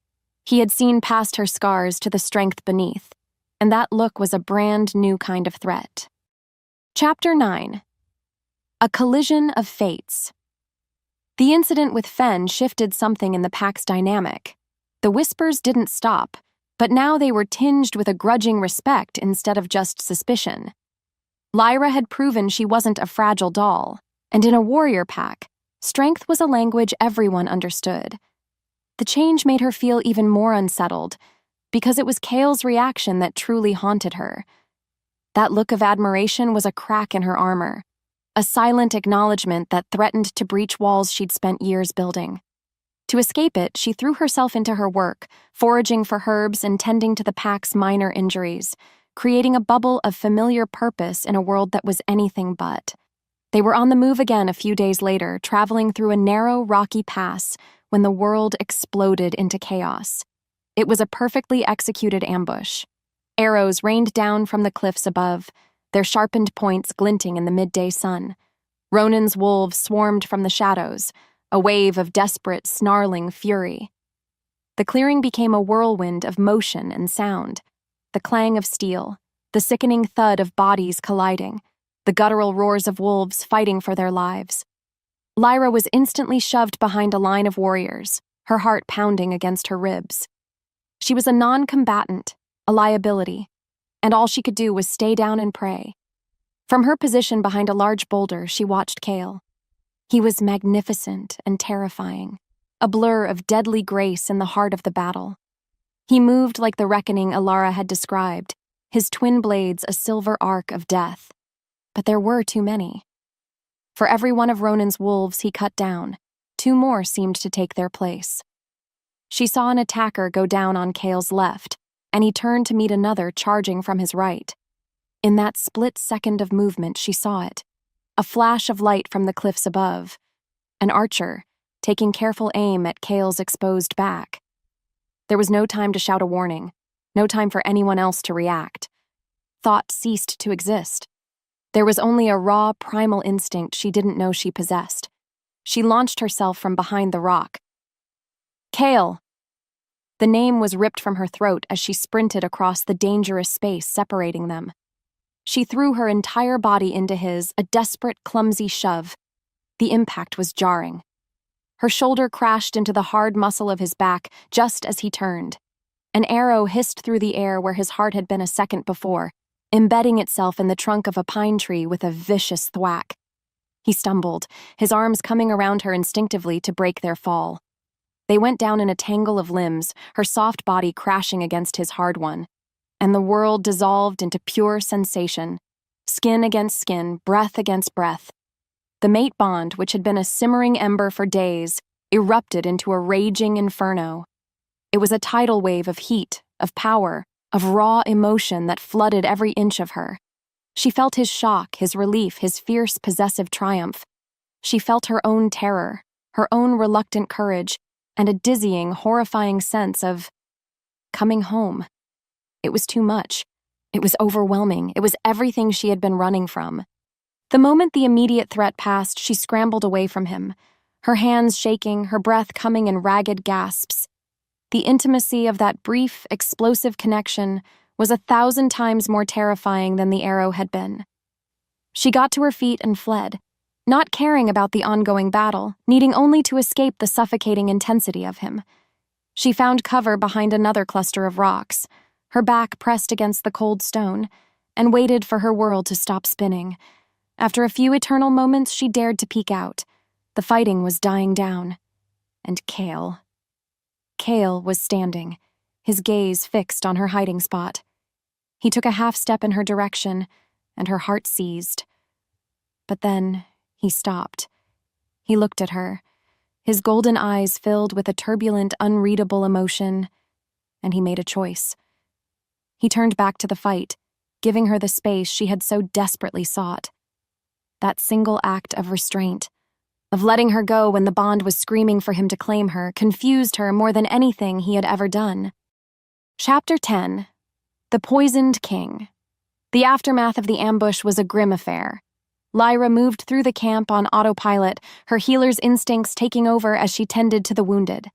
He had seen past her scars to the strength beneath, and that look was a brand new kind of threat. Chapter 9. A Collision of Fates. The incident with Fen shifted something in the pack's dynamic. The whispers didn't stop, but now they were tinged with a grudging respect instead of just suspicion. Lyra had proven she wasn't a fragile doll, and in a warrior pack, strength was a language everyone understood. The change made her feel even more unsettled, because it was Kale's reaction that truly haunted her. That look of admiration was a crack in her armor, a silent acknowledgement that threatened to breach walls she'd spent years building. To escape it, she threw herself into her work, foraging for herbs and tending to the pack's minor injuries, creating a bubble of familiar purpose in a world that was anything but. They were on the move again a few days later, traveling through a narrow, rocky pass when the world exploded into chaos. It was a perfectly executed ambush. Arrows rained down from the cliffs above, their sharpened points glinting in the midday sun. Ronan's wolves swarmed from the shadows, a wave of desperate, snarling fury. The clearing became a whirlwind of motion and sound. The clang of steel, the sickening thud of bodies colliding, the guttural roars of wolves fighting for their lives. Lyra was instantly shoved behind a line of warriors, her heart pounding against her ribs. She was a non-combatant, a liability, and all she could do was stay down and pray. From her position behind a large boulder, she watched Kale. He was magnificent and terrifying, a blur of deadly grace in the heart of the battle. He moved like the reckoning Alara had described, his twin blades a silver arc of death. But there were too many. For every one of Ronan's wolves he cut down, 2 more seemed to take their place. She saw an attacker go down on Kale's left, and he turned to meet another charging from his right. In that split second of movement, she saw it. A flash of light from the cliffs above. An archer, taking careful aim at Kale's exposed back. There was no time to shout a warning, no time for anyone else to react. Thought ceased to exist. There was only a raw, primal instinct she didn't know she possessed. She launched herself from behind the rock. Kale! The name was ripped from her throat as she sprinted across the dangerous space separating them. She threw her entire body into his, a desperate, clumsy shove. The impact was jarring. Her shoulder crashed into the hard muscle of his back just as he turned. An arrow hissed through the air where his heart had been a second before, embedding itself in the trunk of a pine tree with a vicious thwack. He stumbled, his arms coming around her instinctively to break their fall. They went down in a tangle of limbs, her soft body crashing against his hard one, and the world dissolved into pure sensation, skin against skin, breath against breath. The mate bond, which had been a simmering ember for days, erupted into a raging inferno. It was a tidal wave of heat, of power, of raw emotion that flooded every inch of her. She felt his shock, his relief, his fierce, possessive triumph. She felt her own terror, her own reluctant courage, and a dizzying, horrifying sense of coming home. It was too much. It was overwhelming. It was everything she had been running from. The moment the immediate threat passed, she scrambled away from him, her hands shaking, her breath coming in ragged gasps. The intimacy of that brief, explosive connection was 1,000 times more terrifying than the arrow had been. She got to her feet and fled, not caring about the ongoing battle, needing only to escape the suffocating intensity of him. She found cover behind another cluster of rocks, her back pressed against the cold stone, and waited for her world to stop spinning. After a few eternal moments, she dared to peek out. The fighting was dying down. And Kale was standing, his gaze fixed on her hiding spot. He took a half step in her direction, and her heart seized. But then he stopped. He looked at her, his golden eyes filled with a turbulent, unreadable emotion, and he made a choice. He turned back to the fight, giving her the space she had so desperately sought. That single act of restraint, of letting her go when the bond was screaming for him to claim her, confused her more than anything he had ever done. Chapter 10. The Poisoned King. The aftermath of the ambush was a grim affair. Lyra moved through the camp on autopilot, her healer's instincts taking over as she tended to the wounded.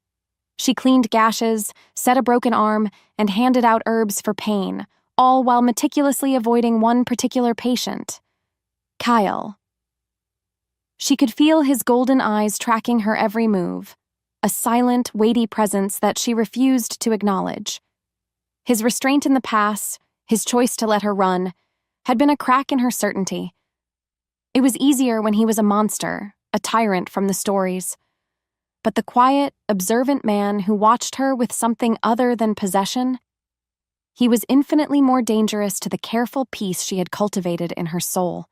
She cleaned gashes, set a broken arm, and handed out herbs for pain, all while meticulously avoiding one particular patient, Kyle. She could feel his golden eyes tracking her every move, a silent, weighty presence that she refused to acknowledge. His restraint in the past, his choice to let her run, had been a crack in her certainty. It was easier when he was a monster, a tyrant from the stories. But the quiet, observant man who watched her with something other than possession, he was infinitely more dangerous to the careful peace she had cultivated in her soul.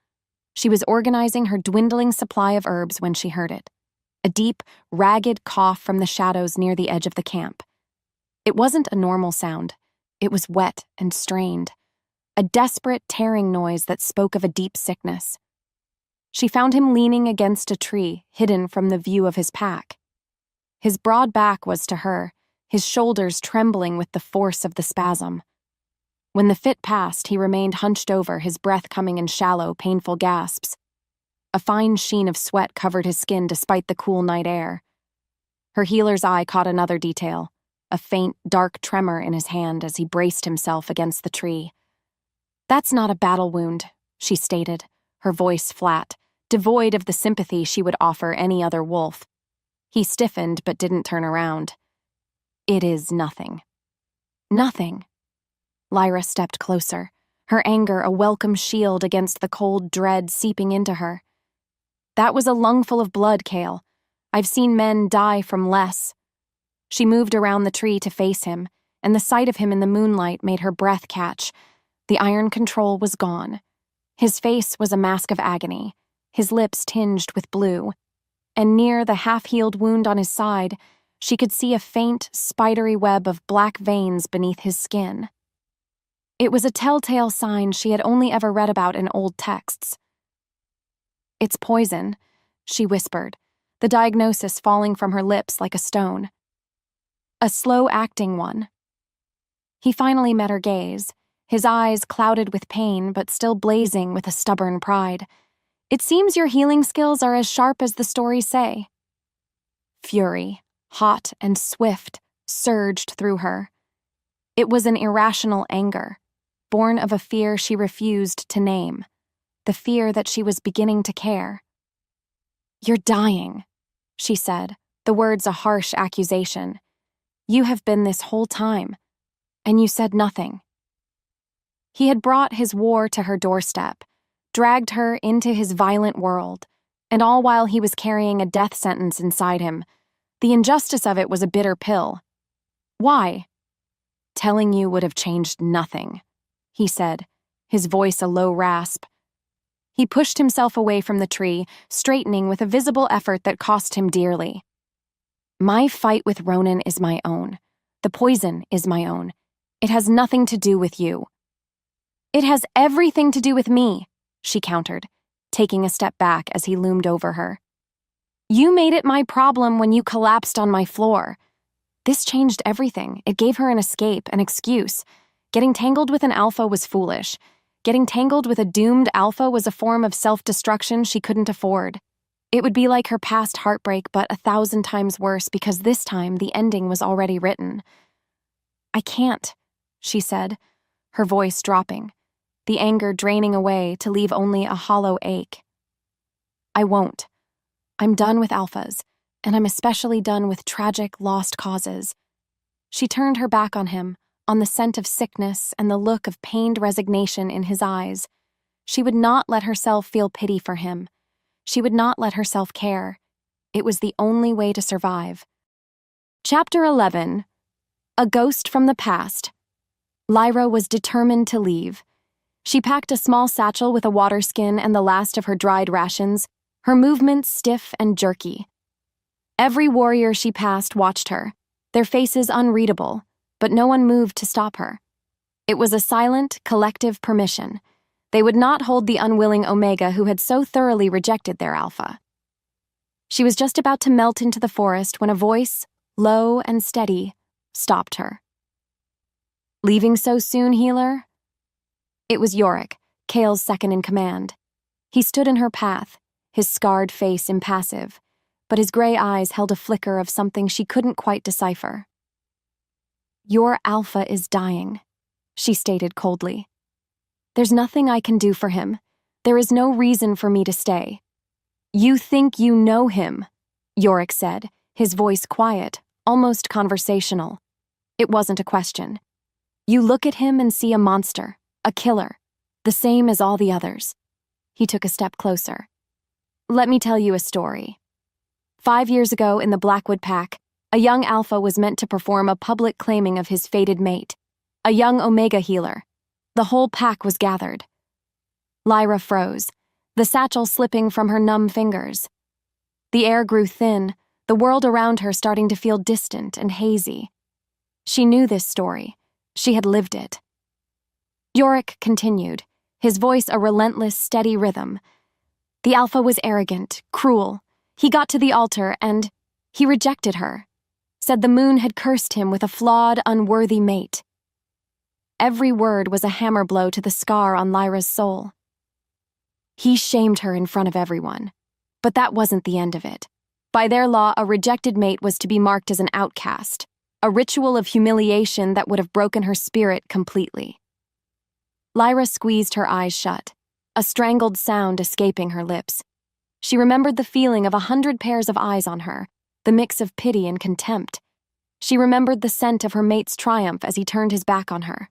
She was organizing her dwindling supply of herbs when she heard it. A deep, ragged cough from the shadows near the edge of the camp. It wasn't a normal sound. It was wet and strained. A desperate, tearing noise that spoke of a deep sickness. She found him leaning against a tree, hidden from the view of his pack. His broad back was to her, his shoulders trembling with the force of the spasm. When the fit passed, he remained hunched over, his breath coming in shallow, painful gasps. A fine sheen of sweat covered his skin despite the cool night air. Her healer's eye caught another detail, a faint, dark tremor in his hand as he braced himself against the tree. "That's not a battle wound," she stated, her voice flat, devoid of the sympathy she would offer any other wolf. He stiffened but didn't turn around. "It is nothing." "Nothing." Lyra stepped closer, her anger a welcome shield against the cold dread seeping into her. "That was a lungful of blood, Kale. I've seen men die from less." She moved around the tree to face him, and the sight of him in the moonlight made her breath catch. The iron control was gone. His face was a mask of agony, his lips tinged with blue, and near the half-healed wound on his side, she could see a faint, spidery web of black veins beneath his skin. It was a telltale sign she had only ever read about in old texts. "It's poison," she whispered, the diagnosis falling from her lips like a stone. "A slow-acting one." He finally met her gaze, his eyes clouded with pain but still blazing with a stubborn pride. "It seems your healing skills are as sharp as the stories say." Fury, hot and swift, surged through her. It was an irrational anger, born of a fear she refused to name, the fear that she was beginning to care. "You're dying," she said, the words a harsh accusation. "You have been this whole time, and you said nothing." He had brought his war to her doorstep, dragged her into his violent world, and all while he was carrying a death sentence inside him. The injustice of it was a bitter pill. "Why?" "Telling you would have changed nothing," he said, his voice a low rasp. He pushed himself away from the tree, straightening with a visible effort that cost him dearly. "My fight with Ronan is my own. The poison is my own. It has nothing to do with you." "It has everything to do with me," she countered, taking a step back as he loomed over her. "You made it my problem when you collapsed on my floor." This changed everything. It gave her an escape, an excuse. Getting tangled with an alpha was foolish. Getting tangled with a doomed alpha was a form of self-destruction she couldn't afford. It would be like her past heartbreak, but 1,000 times worse because this time the ending was already written. "I can't," she said, her voice dropping, the anger draining away to leave only a hollow ache. "I won't. I'm done with alphas, and I'm especially done with tragic, lost causes." She turned her back on him, on the scent of sickness and the look of pained resignation in his eyes. She would not let herself feel pity for him. She would not let herself care. It was the only way to survive. Chapter 11. A Ghost from the Past. Lyra was determined to leave. She packed a small satchel with a water skin and the last of her dried rations, her movements stiff and jerky. Every warrior she passed watched her, their faces unreadable, but no one moved to stop her. It was a silent, collective permission. They would not hold the unwilling Omega who had so thoroughly rejected their alpha. She was just about to melt into the forest when a voice, low and steady, stopped her. "Leaving so soon, healer?" It was Yorick, Kale's second in command. He stood in her path, his scarred face impassive, but his gray eyes held a flicker of something she couldn't quite decipher. "Your alpha is dying," she stated coldly. "There's nothing I can do for him. There is no reason for me to stay." "You think you know him," Yorick said, his voice quiet, almost conversational. It wasn't a question. You look at him and see a monster, a killer, the same as all the others. He took a step closer. Let me tell you a story. 5 years ago in the Blackwood Pack, a young alpha was meant to perform a public claiming of his fated mate, a young Omega healer. The whole pack was gathered. Lyra froze, the satchel slipping from her numb fingers. The air grew thin, the world around her starting to feel distant and hazy. She knew this story. She had lived it. Yorick continued, his voice a relentless, steady rhythm. The alpha was arrogant, cruel. He got to the altar and he rejected her, said the moon had cursed him with a flawed, unworthy mate. Every word was a hammer blow to the scar on Lyra's soul. He shamed her in front of everyone. But that wasn't the end of it. By their law, a rejected mate was to be marked as an outcast, a ritual of humiliation that would have broken her spirit completely. Lyra squeezed her eyes shut, a strangled sound escaping her lips. She remembered the feeling of 100 pairs of eyes on her, the mix of pity and contempt. She remembered the scent of her mate's triumph as he turned his back on her.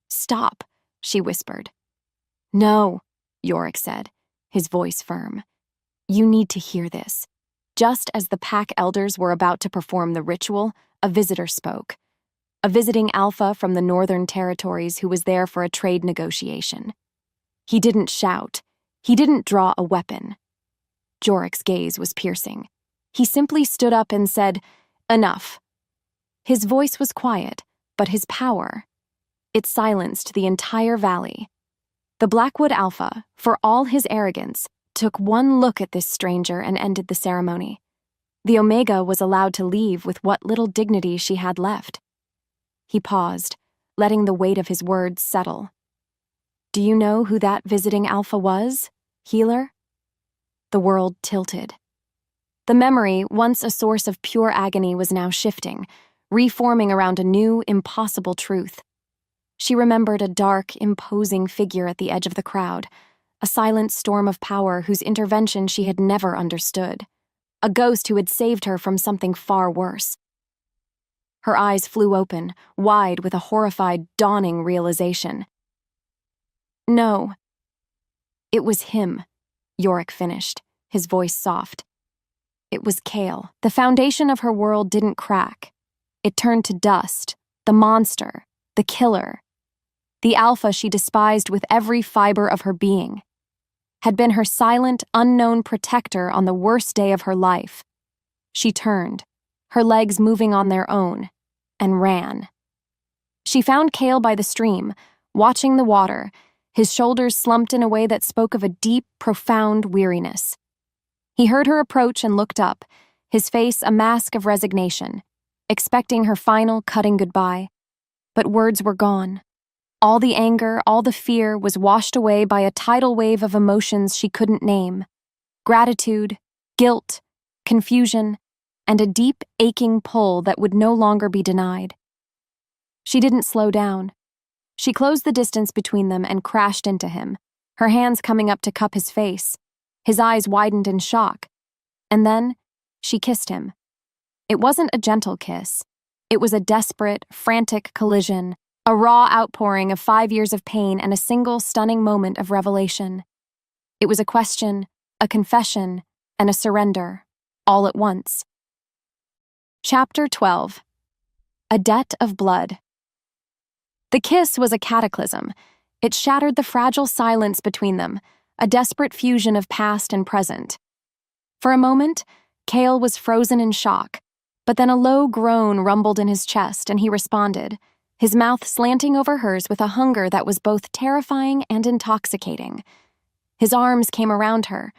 "Stop," she whispered. "No," Yorick said, his voice firm. "You need to hear this." Just as the pack elders were about to perform the ritual, a visitor spoke. A visiting alpha from the Northern Territories who was there for a trade negotiation. He didn't shout. He didn't draw a weapon. Yorick's gaze was piercing. He simply stood up and said, "Enough." His voice was quiet, but his power, it silenced the entire valley. The Blackwood Alpha, for all his arrogance, took one look at this stranger and ended the ceremony. The Omega was allowed to leave with what little dignity she had left. He paused, letting the weight of his words settle. "Do you know who that visiting alpha was, healer?" The world tilted. The memory, once a source of pure agony, was now shifting, reforming around a new, impossible truth. She remembered a dark, imposing figure at the edge of the crowd, a silent storm of power whose intervention she had never understood, a ghost who had saved her from something far worse. Her eyes flew open, wide with a horrified, dawning realization. "No." "It was him," Yorick finished, his voice soft. "It was Kale." The foundation of her world didn't crack. It turned to dust, the monster, the killer. The alpha she despised with every fiber of her being had been her silent, unknown protector on the worst day of her life. She turned, her legs moving on their own, and ran. She found Kale by the stream, watching the water, his shoulders slumped in a way that spoke of a deep, profound weariness. He heard her approach and looked up, his face a mask of resignation, expecting her final, cutting goodbye. But words were gone. All the anger, all the fear was washed away by a tidal wave of emotions she couldn't name. Gratitude, guilt, confusion, and a deep, aching pull that would no longer be denied. She didn't slow down. She closed the distance between them and crashed into him, her hands coming up to cup his face. His eyes widened in shock. And then, she kissed him. It wasn't a gentle kiss. It was a desperate, frantic collision, a raw outpouring of 5 years of pain and a single stunning moment of revelation. It was a question, a confession, and a surrender, all at once. Chapter 12. A Debt of Blood. The kiss was a cataclysm. It shattered the fragile silence between them, a desperate fusion of past and present. For a moment, Kale was frozen in shock, but then a low groan rumbled in his chest and he responded, his mouth slanting over hers with a hunger that was both terrifying and intoxicating. His arms came around her,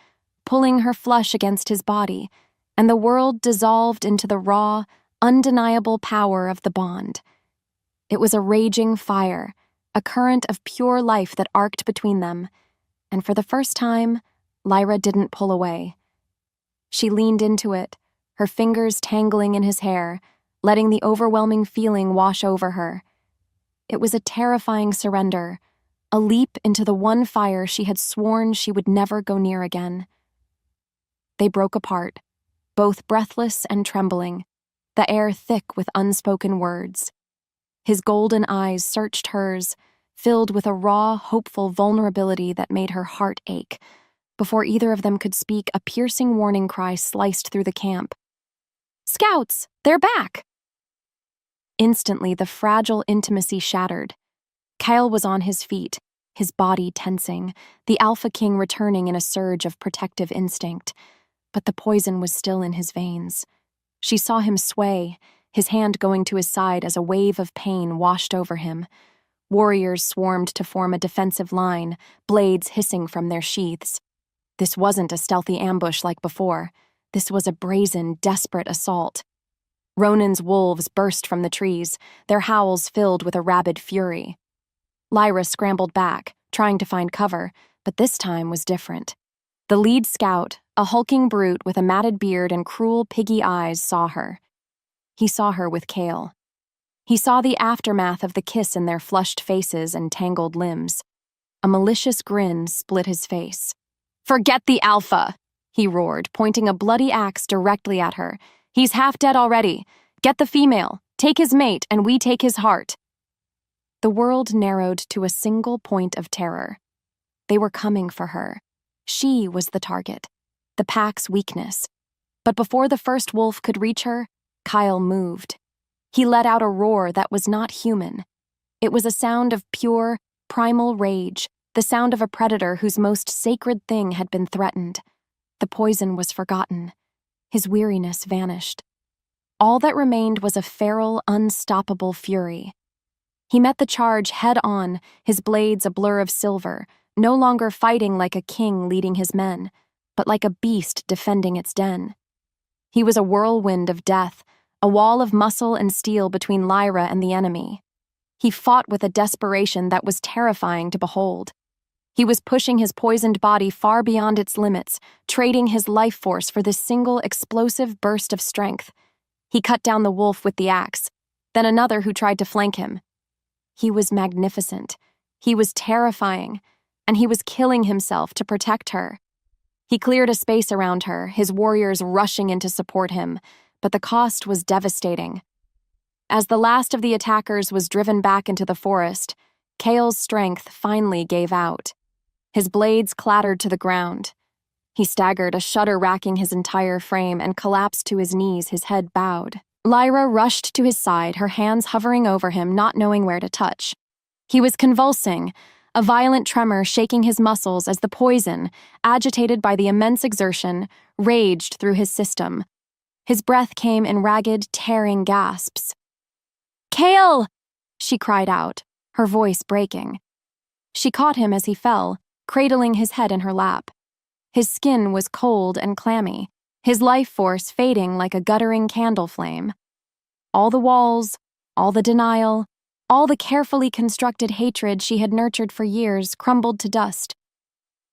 pulling her flush against his body, and the world dissolved into the raw, undeniable power of the bond. It was a raging fire, a current of pure life that arced between them, and for the first time, Lyra didn't pull away. She leaned into it, her fingers tangling in his hair, letting the overwhelming feeling wash over her. It was a terrifying surrender, a leap into the one fire she had sworn she would never go near again. They broke apart, both breathless and trembling, the air thick with unspoken words. His golden eyes searched hers, filled with a raw, hopeful vulnerability that made her heart ache. Before either of them could speak, a piercing warning cry sliced through the camp. "Scouts! They're back!" Instantly, the fragile intimacy shattered. Kyle was on his feet, his body tensing, the Alpha King returning in a surge of protective instinct. But the poison was still in his veins. She saw him sway, his hand going to his side as a wave of pain washed over him. Warriors swarmed to form a defensive line, blades hissing from their sheaths. This wasn't a stealthy ambush like before. This was a brazen, desperate assault. Ronan's wolves burst from the trees, their howls filled with a rabid fury. Lyra scrambled back, trying to find cover, but this time was different. The lead scout, a hulking brute with a matted beard and cruel piggy eyes, saw her. He saw her with Kale. He saw the aftermath of the kiss in their flushed faces and tangled limbs. A malicious grin split his face. "Forget the Alpha!" he roared, pointing a bloody axe directly at her. "He's half dead already. Get the female, take his mate, and we take his heart." The world narrowed to a single point of terror. They were coming for her. She was the target, the pack's weakness. But before the first wolf could reach her, Kyle moved. He let out a roar that was not human. It was a sound of pure, primal rage, the sound of a predator whose most sacred thing had been threatened. The poison was forgotten. His weariness vanished. All that remained was a feral, unstoppable fury. He met the charge head-on, his blades a blur of silver, no longer fighting like a king leading his men, but like a beast defending its den. He was a whirlwind of death, a wall of muscle and steel between Lyra and the enemy. He fought with a desperation that was terrifying to behold. He was pushing his poisoned body far beyond its limits, trading his life force for this single explosive burst of strength. He cut down the wolf with the axe, then another who tried to flank him. He was magnificent. He was terrifying, and he was killing himself to protect her. He cleared a space around her, his warriors rushing in to support him, but the cost was devastating. As the last of the attackers was driven back into the forest, Kale's strength finally gave out. His blades clattered to the ground. He staggered, a shudder racking his entire frame, and collapsed to his knees, his head bowed. Lyra rushed to his side, her hands hovering over him, not knowing where to touch. He was convulsing, a violent tremor shaking his muscles as the poison, agitated by the immense exertion, raged through his system. His breath came in ragged, tearing gasps. "Kale!" she cried out, her voice breaking. She caught him as he fell, cradling his head in her lap. His skin was cold and clammy, his life force fading like a guttering candle flame. All the walls, all the denial, all the carefully constructed hatred she had nurtured for years crumbled to dust.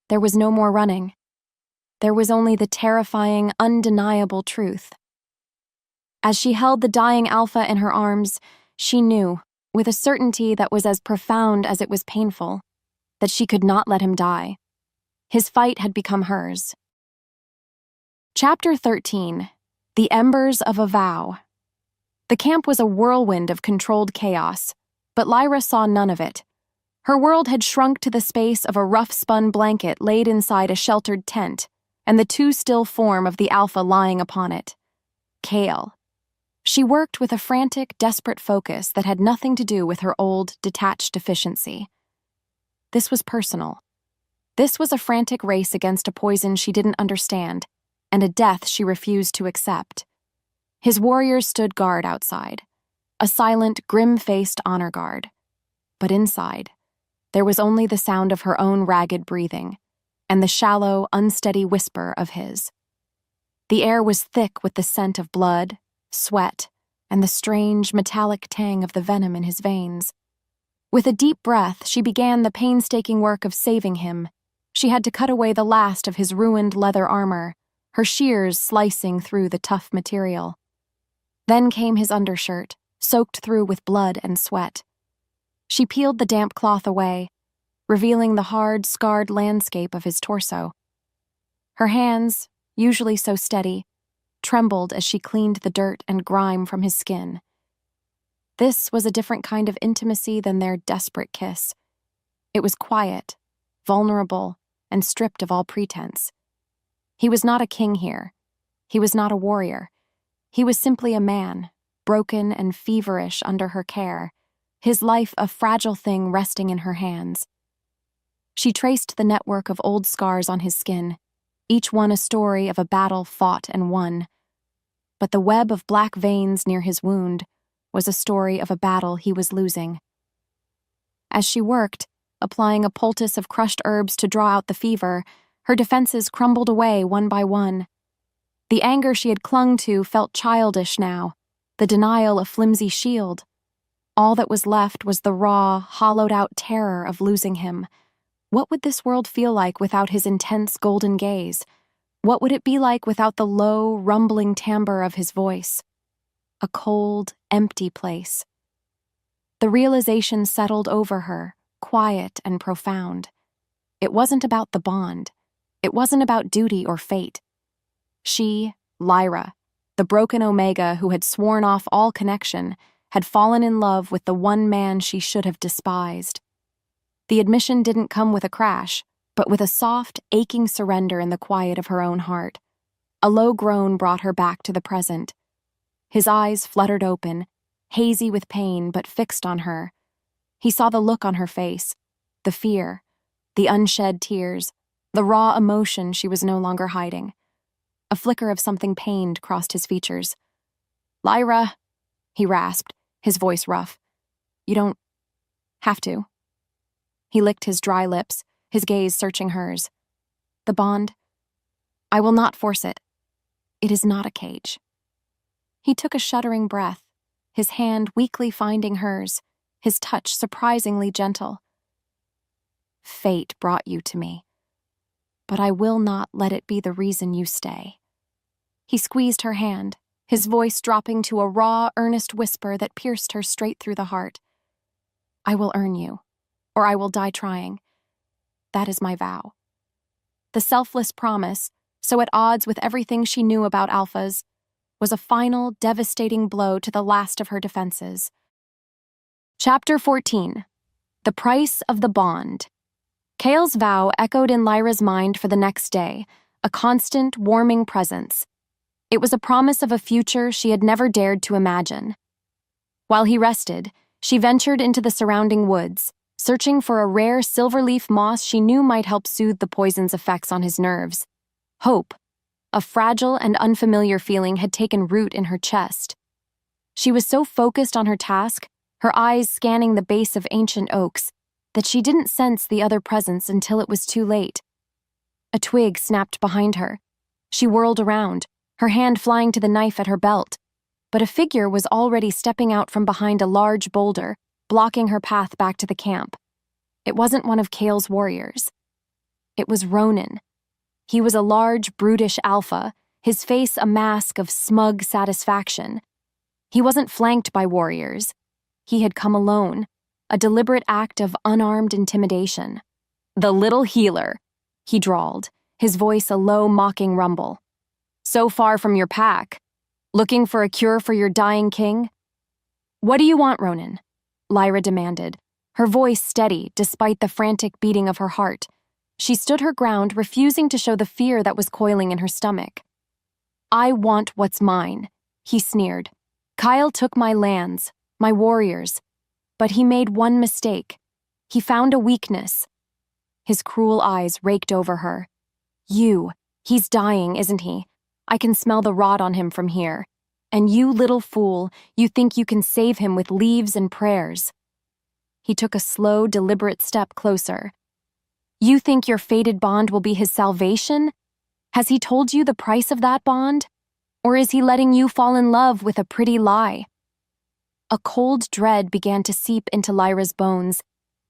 There was no more running. There was only the terrifying, undeniable truth. As she held the dying Alpha in her arms, she knew, with a certainty that was as profound as it was painful, that she could not let him die. His fight had become hers. Chapter 13. The Embers of a Vow. The camp was a whirlwind of controlled chaos, but Lyra saw none of it. Her world had shrunk to the space of a rough-spun blanket laid inside a sheltered tent, and the too still form of the Alpha lying upon it. Kale. She worked with a frantic, desperate focus that had nothing to do with her old, detached deficiency. This was personal. This was a frantic race against a poison she didn't understand, and a death she refused to accept. His warriors stood guard outside, a silent, grim-faced honor guard. But inside, there was only the sound of her own ragged breathing, and the shallow, unsteady whisper of his. The air was thick with the scent of blood, sweat, and the strange, metallic tang of the venom in his veins. With a deep breath, she began the painstaking work of saving him. She had to cut away the last of his ruined leather armor, her shears slicing through the tough material. Then came his undershirt, soaked through with blood and sweat. She peeled the damp cloth away, revealing the hard, scarred landscape of his torso. Her hands, usually so steady, trembled as she cleaned the dirt and grime from his skin. This was a different kind of intimacy than their desperate kiss. It was quiet, vulnerable, and stripped of all pretense. He was not a king here. He was not a warrior. He was simply a man, broken and feverish under her care, his life a fragile thing resting in her hands. She traced the network of old scars on his skin, each one a story of a battle fought and won. But the web of black veins near his wound was a story of a battle he was losing. As she worked, applying a poultice of crushed herbs to draw out the fever, her defenses crumbled away one by one. The anger she had clung to felt childish now, the denial a flimsy shield. All that was left was the raw, hollowed-out terror of losing him. What would this world feel like without his intense golden gaze? What would it be like without the low, rumbling timbre of his voice? A cold, empty place. The realization settled over her, quiet and profound. It wasn't about the bond. It wasn't about duty or fate. She, Lyra, the broken Omega who had sworn off all connection, had fallen in love with the one man she should have despised. The admission didn't come with a crash, but with a soft, aching surrender in the quiet of her own heart. A low groan brought her back to the present. His eyes fluttered open, hazy with pain but fixed on her. He saw the look on her face, the fear, the unshed tears, the raw emotion she was no longer hiding. A flicker of something pained crossed his features. "Lyra," he rasped, his voice rough. "You don't have to." He licked his dry lips, his gaze searching hers. "The bond? I will not force it. It is not a cage." He took a shuddering breath, his hand weakly finding hers, his touch surprisingly gentle. "Fate brought you to me, but I will not let it be the reason you stay." He squeezed her hand, his voice dropping to a raw, earnest whisper that pierced her straight through the heart. "I will earn you, or I will die trying. That is my vow." The selfless promise, so at odds with everything she knew about alphas, was a final, devastating blow to the last of her defenses. Chapter 14. The Price of the Bond. Kale's vow echoed in Lyra's mind for the next day, a constant, warming presence. It was a promise of a future she had never dared to imagine. While he rested, she ventured into the surrounding woods, searching for a rare silverleaf moss she knew might help soothe the poison's effects on his nerves. Hope, a fragile and unfamiliar feeling, had taken root in her chest. She was so focused on her task, her eyes scanning the base of ancient oaks, that she didn't sense the other presence until it was too late. A twig snapped behind her. She whirled around, her hand flying to the knife at her belt, but a figure was already stepping out from behind a large boulder, blocking her path back to the camp. It wasn't one of Kale's warriors. It was Ronan. He was a large, brutish alpha, his face a mask of smug satisfaction. He wasn't flanked by warriors. He had come alone, a deliberate act of unarmed intimidation. "The little healer," he drawled, his voice a low, mocking rumble. "So far from your pack. Looking for a cure for your dying king?" "What do you want, Ronan?" Lyra demanded, her voice steady despite the frantic beating of her heart. She stood her ground, refusing to show the fear that was coiling in her stomach. "I want what's mine," he sneered. "Kyle took my lands, my warriors, but he made one mistake. He found a weakness." His cruel eyes raked over her. He's dying, isn't he? I can smell the rot on him from here. And you, little fool, you think you can save him with leaves and prayers." He took a slow, deliberate step closer. "You think your fated bond will be his salvation? Has he told you the price of that bond? Or is he letting you fall in love with a pretty lie?" A cold dread began to seep into Lyra's bones,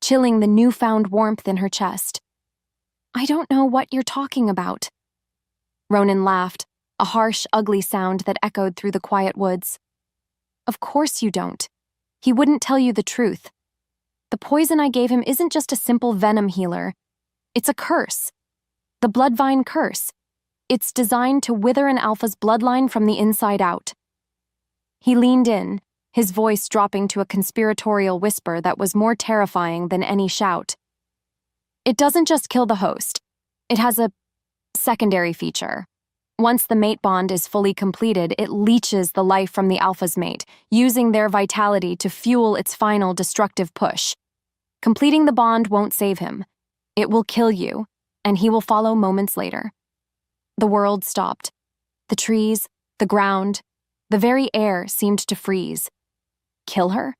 chilling the newfound warmth in her chest. "I don't know what you're talking about." Ronan laughed, a harsh, ugly sound that echoed through the quiet woods. "Of course you don't. He wouldn't tell you the truth. The poison I gave him isn't just a simple venom healer. It's a curse. The Bloodvine curse. It's designed to wither an alpha's bloodline from the inside out. He leaned in, his voice dropping to a conspiratorial whisper that was more terrifying than any shout. It doesn't just kill the host. It has a secondary feature. Once the mate bond is fully completed, it leeches the life from the alpha's mate, using their vitality to fuel its final destructive push. Completing the bond won't save him. It will kill you, and he will follow moments later. The world stopped. The trees, the ground, the very air seemed to freeze. Kill her?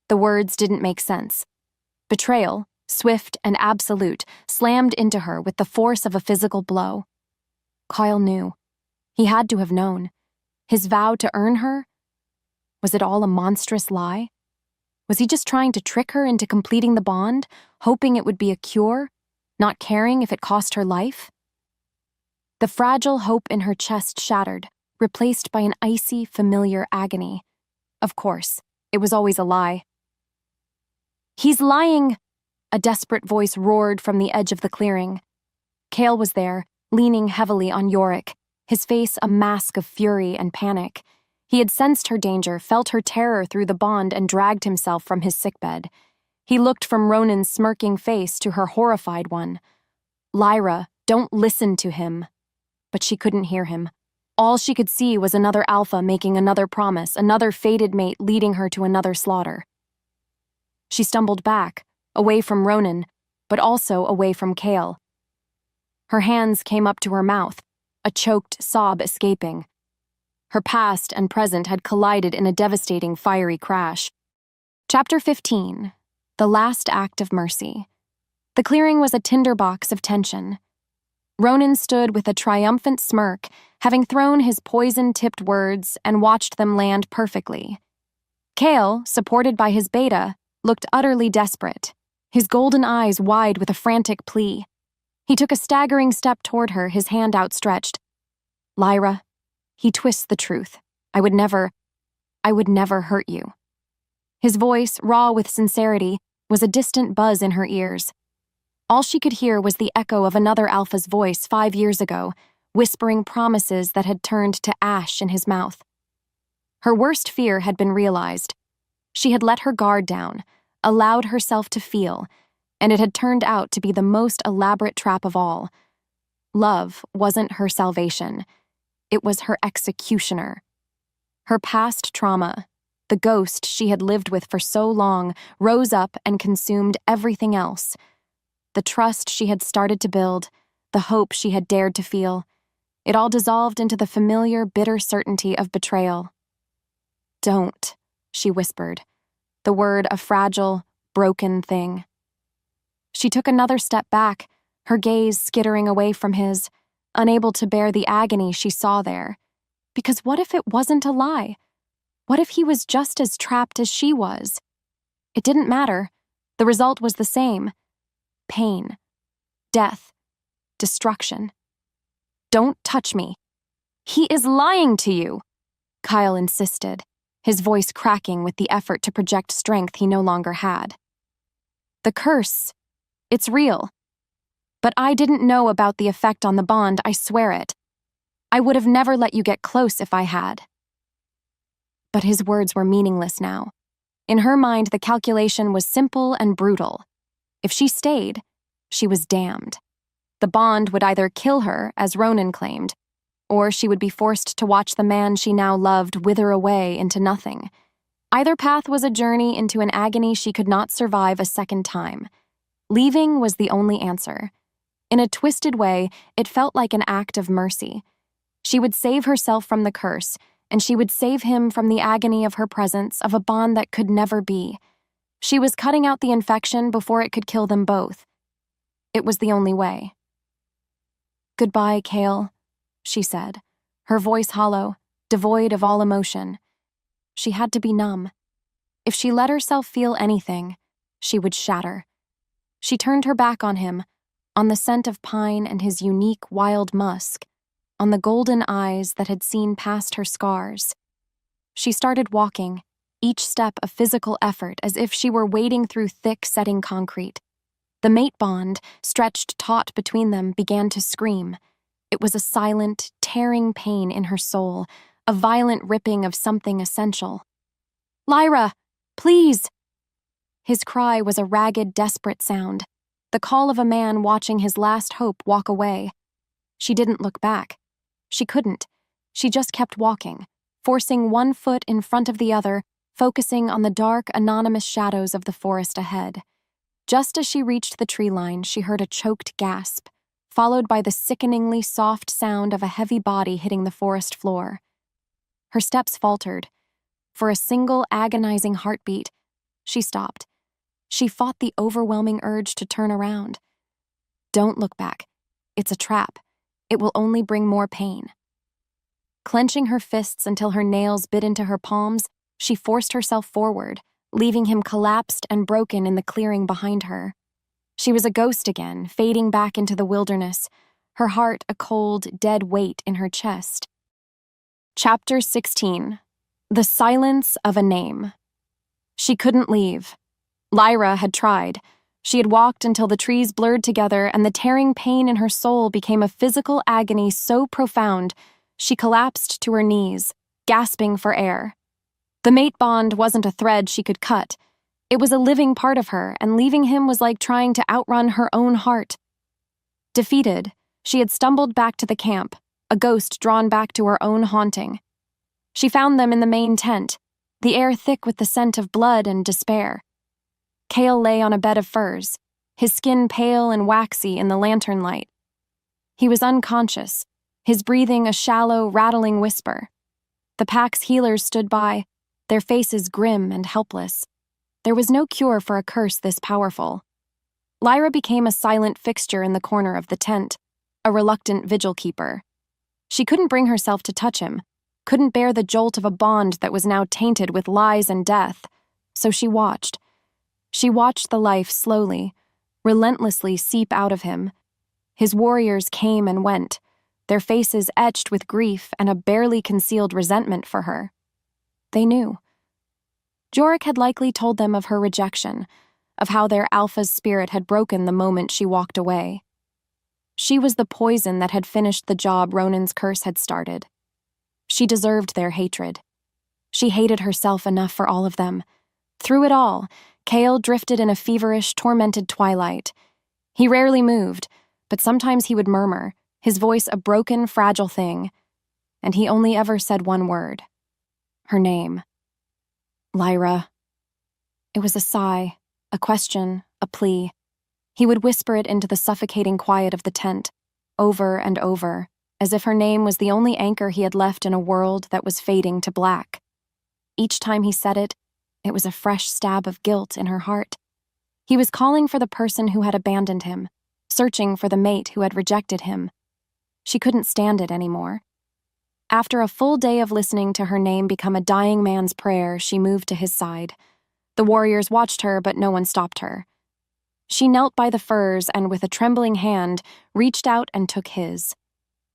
The words didn't make sense. Betrayal, swift and absolute, slammed into her with the force of a physical blow. Kyle knew. He had to have known. His vow to earn her? Was it all a monstrous lie? Was he just trying to trick her into completing the bond, hoping it would be a cure, not caring if it cost her life? The fragile hope in her chest shattered, replaced by an icy, familiar agony. Of course, it was always a lie. "He's lying!" A desperate voice roared from the edge of the clearing. Cale was there, leaning heavily on Yorick, his face a mask of fury and panic. He had sensed her danger, felt her terror through the bond, and dragged himself from his sickbed. He looked from Ronan's smirking face to her horrified one. "Lyra, don't listen to him." But she couldn't hear him. All she could see was another alpha making another promise, another fated mate leading her to another slaughter. She stumbled back, away from Ronan, but also away from Cale. Her hands came up to her mouth, a choked sob escaping. Her past and present had collided in a devastating fiery crash. Chapter 15. The Last Act of Mercy. The clearing was a tinderbox of tension. Ronan stood with a triumphant smirk, having thrown his poison-tipped words and watched them land perfectly. Cale, supported by his beta, looked utterly desperate, his golden eyes wide with a frantic plea. He took a staggering step toward her, his hand outstretched. "Lyra," he twists the truth. I would never hurt you." His voice, raw with sincerity, was a distant buzz in her ears. All she could hear was the echo of another alpha's voice 5 years ago, whispering promises that had turned to ash in his mouth. Her worst fear had been realized. She had let her guard down, allowed herself to feel, and it had turned out to be the most elaborate trap of all. Love wasn't her salvation. It was her executioner. Her past trauma, the ghost she had lived with for so long, rose up and consumed everything else. The trust she had started to build, the hope she had dared to feel, it all dissolved into the familiar, bitter certainty of betrayal. "Don't," she whispered, the word a fragile, broken thing. She took another step back, her gaze skittering away from his, unable to bear the agony she saw there. Because what if it wasn't a lie? What if he was just as trapped as she was? It didn't matter. The result was the same. Pain. Death. Destruction. "Don't touch me." "He is lying to you," Kyle insisted, his voice cracking with the effort to project strength he no longer had. "The curse. It's real. But I didn't know about the effect on the bond, I swear it. I would have never let you get close if I had." But his words were meaningless now. In her mind, the calculation was simple and brutal. If she stayed, she was damned. The bond would either kill her, as Ronan claimed, or she would be forced to watch the man she now loved wither away into nothing. Either path was a journey into an agony she could not survive a second time. Leaving was the only answer. In a twisted way, it felt like an act of mercy. She would save herself from the curse, and she would save him from the agony of her presence, of a bond that could never be. She was cutting out the infection before it could kill them both. It was the only way. "Goodbye, Cale," she said, her voice hollow, devoid of all emotion. She had to be numb. If she let herself feel anything, she would shatter. She turned her back on him, on the scent of pine and his unique wild musk, on the golden eyes that had seen past her scars. She started walking, each step a physical effort, as if she were wading through thick setting concrete. The mate bond, stretched taut between them, began to scream. It was a silent, tearing pain in her soul, a violent ripping of something essential. "Lyra! Please!" His cry was a ragged, desperate sound, the call of a man watching his last hope walk away. She didn't look back. She couldn't. She just kept walking, forcing one foot in front of the other, focusing on the dark, anonymous shadows of the forest ahead. Just as she reached the tree line, she heard a choked gasp, followed by the sickeningly soft sound of a heavy body hitting the forest floor. Her steps faltered. For a single agonizing heartbeat, she stopped. She fought the overwhelming urge to turn around. Don't look back. It's a trap. It will only bring more pain. Clenching her fists until her nails bit into her palms, she forced herself forward, leaving him collapsed and broken in the clearing behind her. She was a ghost again, fading back into the wilderness, her heart a cold, dead weight in her chest. Chapter 16. The Silence of a Name. She couldn't leave. Lyra had tried. She had walked until the trees blurred together and the tearing pain in her soul became a physical agony so profound she collapsed to her knees, gasping for air. The mate bond wasn't a thread she could cut. It was a living part of her, and leaving him was like trying to outrun her own heart. Defeated, she had stumbled back to the camp, a ghost drawn back to her own haunting. She found them in the main tent, the air thick with the scent of blood and despair. Cale lay on a bed of furs, his skin pale and waxy in the lantern light. He was unconscious, his breathing a shallow, rattling whisper. The pack's healers stood by, their faces grim and helpless. There was no cure for a curse this powerful. Lyra became a silent fixture in the corner of the tent, a reluctant vigil keeper. She couldn't bring herself to touch him, couldn't bear the jolt of a bond that was now tainted with lies and death, so she watched. She watched the life slowly, relentlessly seep out of him. His warriors came and went, their faces etched with grief and a barely concealed resentment for her. They knew. Jorik had likely told them of her rejection, of how their alpha's spirit had broken the moment she walked away. She was the poison that had finished the job Ronan's curse had started. She deserved their hatred. She hated herself enough for all of them. Through it all, Cale drifted in a feverish, tormented twilight. He rarely moved, but sometimes he would murmur, his voice a broken, fragile thing. And he only ever said one word. Her name. Lyra. It was a sigh, a question, a plea. He would whisper it into the suffocating quiet of the tent, over and over, as if her name was the only anchor he had left in a world that was fading to black. Each time he said it, it was a fresh stab of guilt in her heart. He was calling for the person who had abandoned him, searching for the mate who had rejected him. She couldn't stand it anymore. After a full day of listening to her name become a dying man's prayer, she moved to his side. The warriors watched her, but no one stopped her. She knelt by the furs and, with a trembling hand, reached out and took his.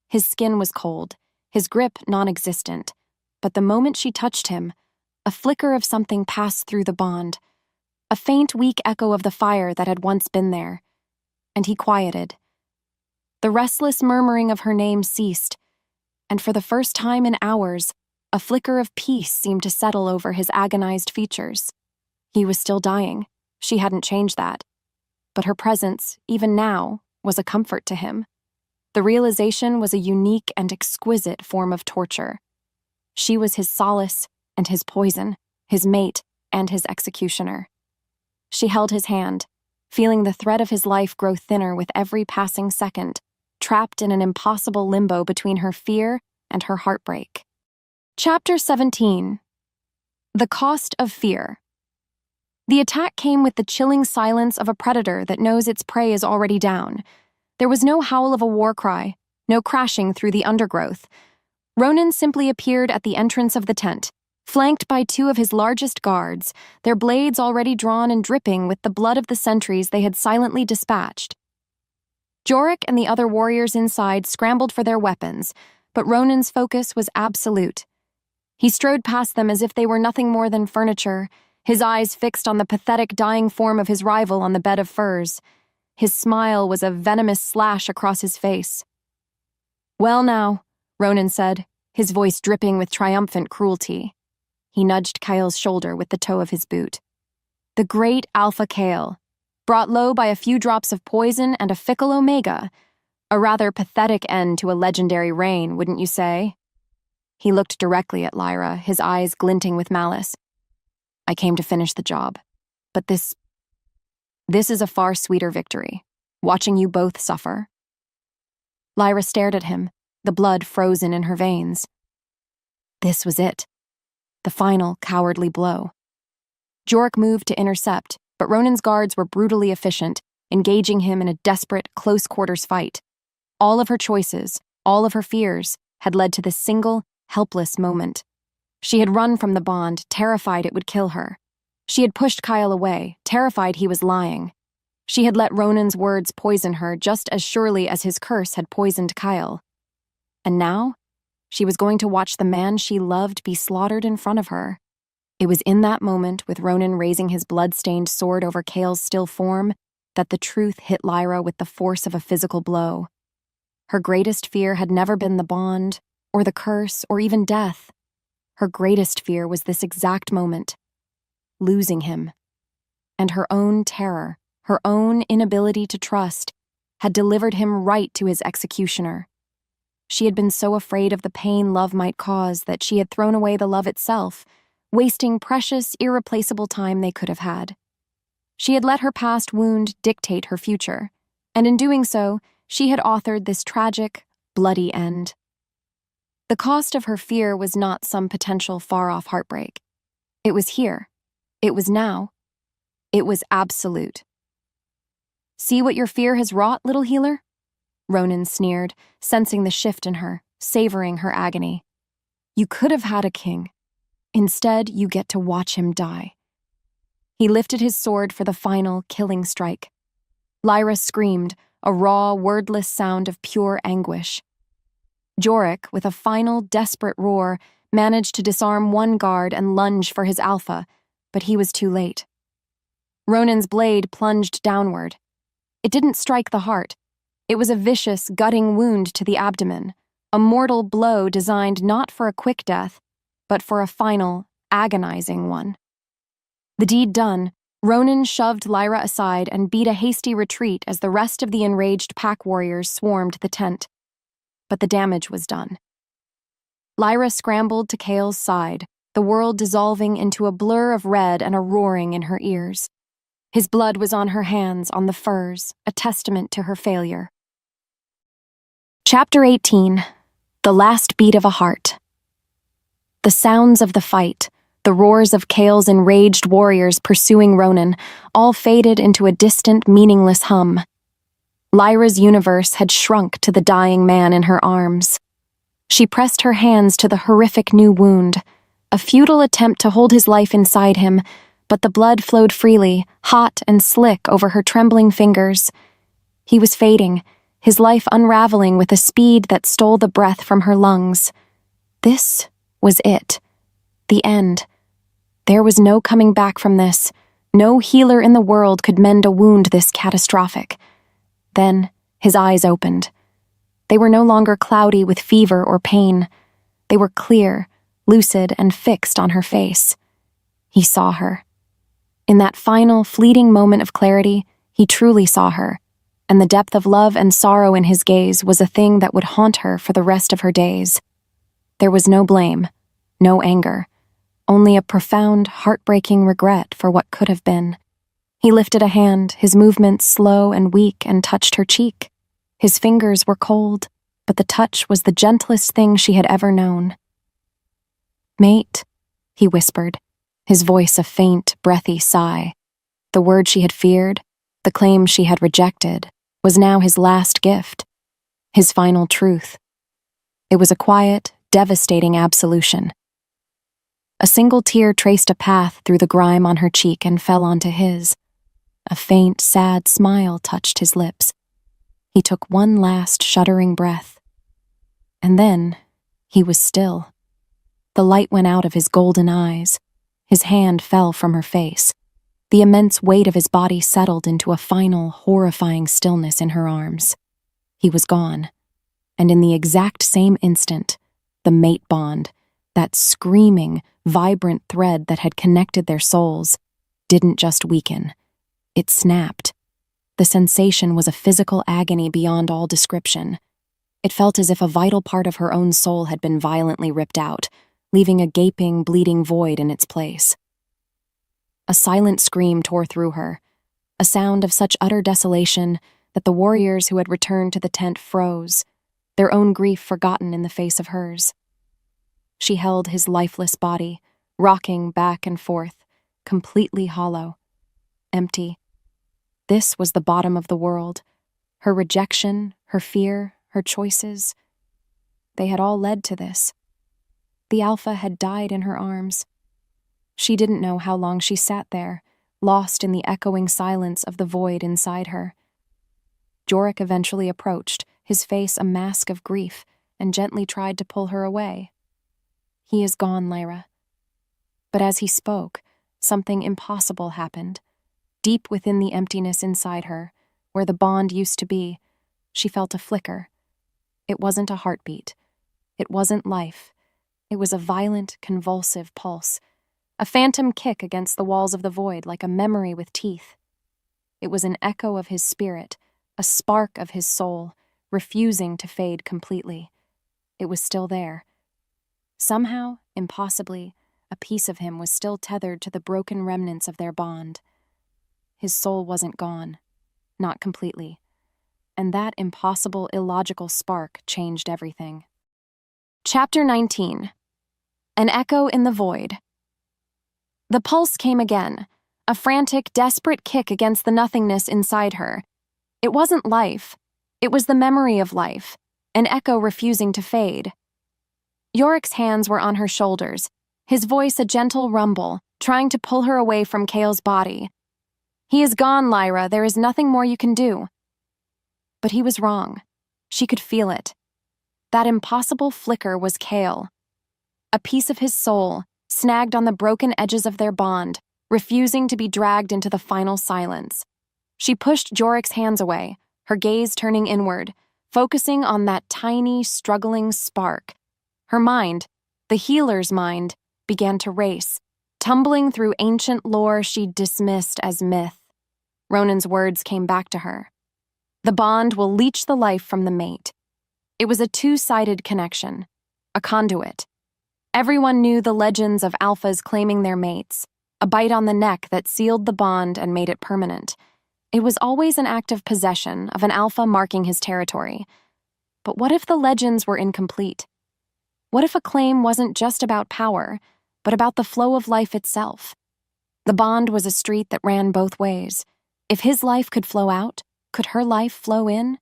His skin was cold, his grip non-existent, but the moment she touched him, a flicker of something passed through the bond, a faint, weak echo of the fire that had once been there, and he quieted. The restless murmuring of her name ceased, and for the first time in hours, a flicker of peace seemed to settle over his agonized features. He was still dying. She hadn't changed that. But her presence, even now, was a comfort to him. The realization was a unique and exquisite form of torture. She was his solace and his poison, his mate and his executioner. She held his hand, feeling the thread of his life grow thinner with every passing second, trapped in an impossible limbo between her fear and her heartbreak. Chapter 17. The Cost of Fear. The attack came with the chilling silence of a predator that knows its prey is already down. There was no howl of a war cry, no crashing through the undergrowth. Ronan simply appeared at the entrance of the tent, flanked by two of his largest guards, their blades already drawn and dripping with the blood of the sentries they had silently dispatched. Jorik and the other warriors inside scrambled for their weapons, but Ronan's focus was absolute. He strode past them as if they were nothing more than furniture, his eyes fixed on the pathetic dying form of his rival on the bed of furs. His smile was a venomous slash across his face. Well now, Ronan said, his voice dripping with triumphant cruelty. He nudged Kyle's shoulder with the toe of his boot. The great Alpha Kale, brought low by a few drops of poison and a fickle Omega. A rather pathetic end to a legendary reign, wouldn't you say? He looked directly at Lyra, his eyes glinting with malice. I came to finish the job, but this is a far sweeter victory, watching you both suffer. Lyra stared at him, the blood frozen in her veins. This was it. The final cowardly blow. Jorek moved to intercept, but Ronan's guards were brutally efficient, engaging him in a desperate, close-quarters fight. All of her choices, all of her fears, had led to this single, helpless moment. She had run from the bond, terrified it would kill her. She had pushed Kyle away, terrified he was lying. She had let Ronan's words poison her just as surely as his curse had poisoned Kyle. And now, she was going to watch the man she loved be slaughtered in front of her. It was in that moment, with Ronan raising his blood-stained sword over Kale's still form, that the truth hit Lyra with the force of a physical blow. Her greatest fear had never been the bond, or the curse, or even death. Her greatest fear was this exact moment, losing him. And her own terror, her own inability to trust, had delivered him right to his executioner. She had been so afraid of the pain love might cause that she had thrown away the love itself, wasting precious, irreplaceable time they could have had. She had let her past wound dictate her future, and in doing so, she had authored this tragic, bloody end. The cost of her fear was not some potential far-off heartbreak. It was here. It was now. It was absolute. See what your fear has wrought, little healer? Ronan sneered, sensing the shift in her, savoring her agony. You could have had a king. Instead, you get to watch him die. He lifted his sword for the final, killing strike. Lyra screamed, a raw, wordless sound of pure anguish. Jorek, with a final, desperate roar, managed to disarm one guard and lunge for his alpha, but he was too late. Ronan's blade plunged downward. It didn't strike the heart. It was a vicious, gutting wound to the abdomen, a mortal blow designed not for a quick death, but for a final, agonizing one. The deed done, Ronan shoved Lyra aside and beat a hasty retreat as the rest of the enraged pack warriors swarmed the tent. But the damage was done. Lyra scrambled to Kale's side, the world dissolving into a blur of red and a roaring in her ears. His blood was on her hands, on the furs, a testament to her failure. Chapter 18. The Last Beat of a Heart. The sounds of the fight, the roars of Kale's enraged warriors pursuing Ronan, all faded into a distant, meaningless hum. Lyra's universe had shrunk to the dying man in her arms. She pressed her hands to the horrific new wound, a futile attempt to hold his life inside him, but the blood flowed freely, hot and slick over her trembling fingers. He was fading, his life unraveling with a speed that stole the breath from her lungs. This was it. The end. There was no coming back from this. No healer in the world could mend a wound this catastrophic. Then his eyes opened. They were no longer cloudy with fever or pain. They were clear, lucid, and fixed on her face. He saw her. In that final, fleeting moment of clarity, he truly saw her, and the depth of love and sorrow in his gaze was a thing that would haunt her for the rest of her days. There was no blame, no anger, only a profound, heartbreaking regret for what could have been. He lifted a hand, his movements slow and weak, and touched her cheek. His fingers were cold, but the touch was the gentlest thing she had ever known. "Mate," he whispered, his voice a faint, breathy sigh. The word she had feared, the claim she had rejected, was now his last gift, his final truth. It was a quiet, devastating absolution. A single tear traced a path through the grime on her cheek and fell onto his. A faint, sad smile touched his lips. He took one last shuddering breath. And then, he was still. The light went out of his golden eyes. His hand fell from her face. The immense weight of his body settled into a final, horrifying stillness in her arms. He was gone. And in the exact same instant, the mate bond, that screaming, vibrant thread that had connected their souls, didn't just weaken. It snapped. The sensation was a physical agony beyond all description. It felt as if a vital part of her own soul had been violently ripped out, leaving a gaping, bleeding void in its place. A silent scream tore through her, a sound of such utter desolation that the warriors who had returned to the tent froze, their own grief forgotten in the face of hers. She held his lifeless body, rocking back and forth, completely hollow, empty. This was the bottom of the world. Her rejection, her fear, her choices, they had all led to this. The Alpha had died in her arms. She didn't know how long she sat there, lost in the echoing silence of the void inside her. Jorik eventually approached, his face a mask of grief, and gently tried to pull her away. "He is gone, Lyra." But as he spoke, something impossible happened. Deep within the emptiness inside her, where the bond used to be, she felt a flicker. It wasn't a heartbeat. It wasn't life. It was a violent, convulsive pulse, a phantom kick against the walls of the void like a memory with teeth. It was an echo of his spirit, a spark of his soul, refusing to fade completely. It was still there. Somehow, impossibly, a piece of him was still tethered to the broken remnants of their bond. His soul wasn't gone, not completely. And that impossible, illogical spark changed everything. Chapter 19. An Echo in the Void. The pulse came again, a frantic, desperate kick against the nothingness inside her. It wasn't life. It was the memory of life, an echo refusing to fade. Yorik's hands were on her shoulders, his voice a gentle rumble, trying to pull her away from Kale's body. "He is gone, Lyra. There is nothing more you can do." But he was wrong. She could feel it. That impossible flicker was Kale. A piece of his soul, snagged on the broken edges of their bond, refusing to be dragged into the final silence. She pushed Jorik's hands away, her gaze turning inward, focusing on that tiny, struggling spark. Her mind, the healer's mind, began to race, tumbling through ancient lore she'd dismissed as myth. Ronan's words came back to her. The bond will leech the life from the mate. It was a two-sided connection, a conduit. Everyone knew the legends of alphas claiming their mates, a bite on the neck that sealed the bond and made it permanent. It was always an act of possession, of an alpha marking his territory. But what if the legends were incomplete? What if a claim wasn't just about power, but about the flow of life itself? The bond was a street that ran both ways. If his life could flow out, could her life flow in?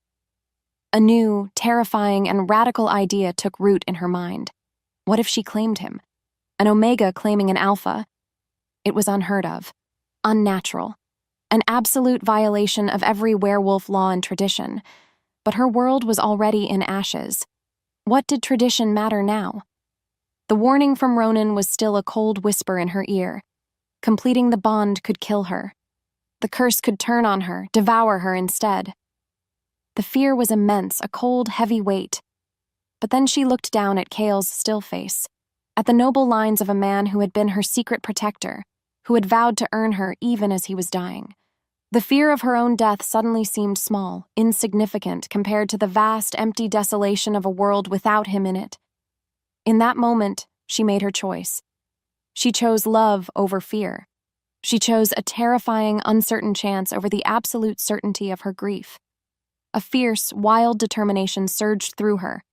A new, terrifying, and radical idea took root in her mind. What if she claimed him? An Omega claiming an Alpha? It was unheard of, unnatural, an absolute violation of every werewolf law and tradition. But her world was already in ashes. What did tradition matter now? The warning from Ronan was still a cold whisper in her ear. Completing the bond could kill her. The curse could turn on her, devour her instead. The fear was immense, a cold, heavy weight. But then she looked down at Kale's still face, at the noble lines of a man who had been her secret protector, who had vowed to earn her even as he was dying. The fear of her own death suddenly seemed small, insignificant compared to the vast, empty desolation of a world without him in it. In that moment, she made her choice. She chose love over fear. She chose a terrifying, uncertain chance over the absolute certainty of her grief. A fierce, wild determination surged through her,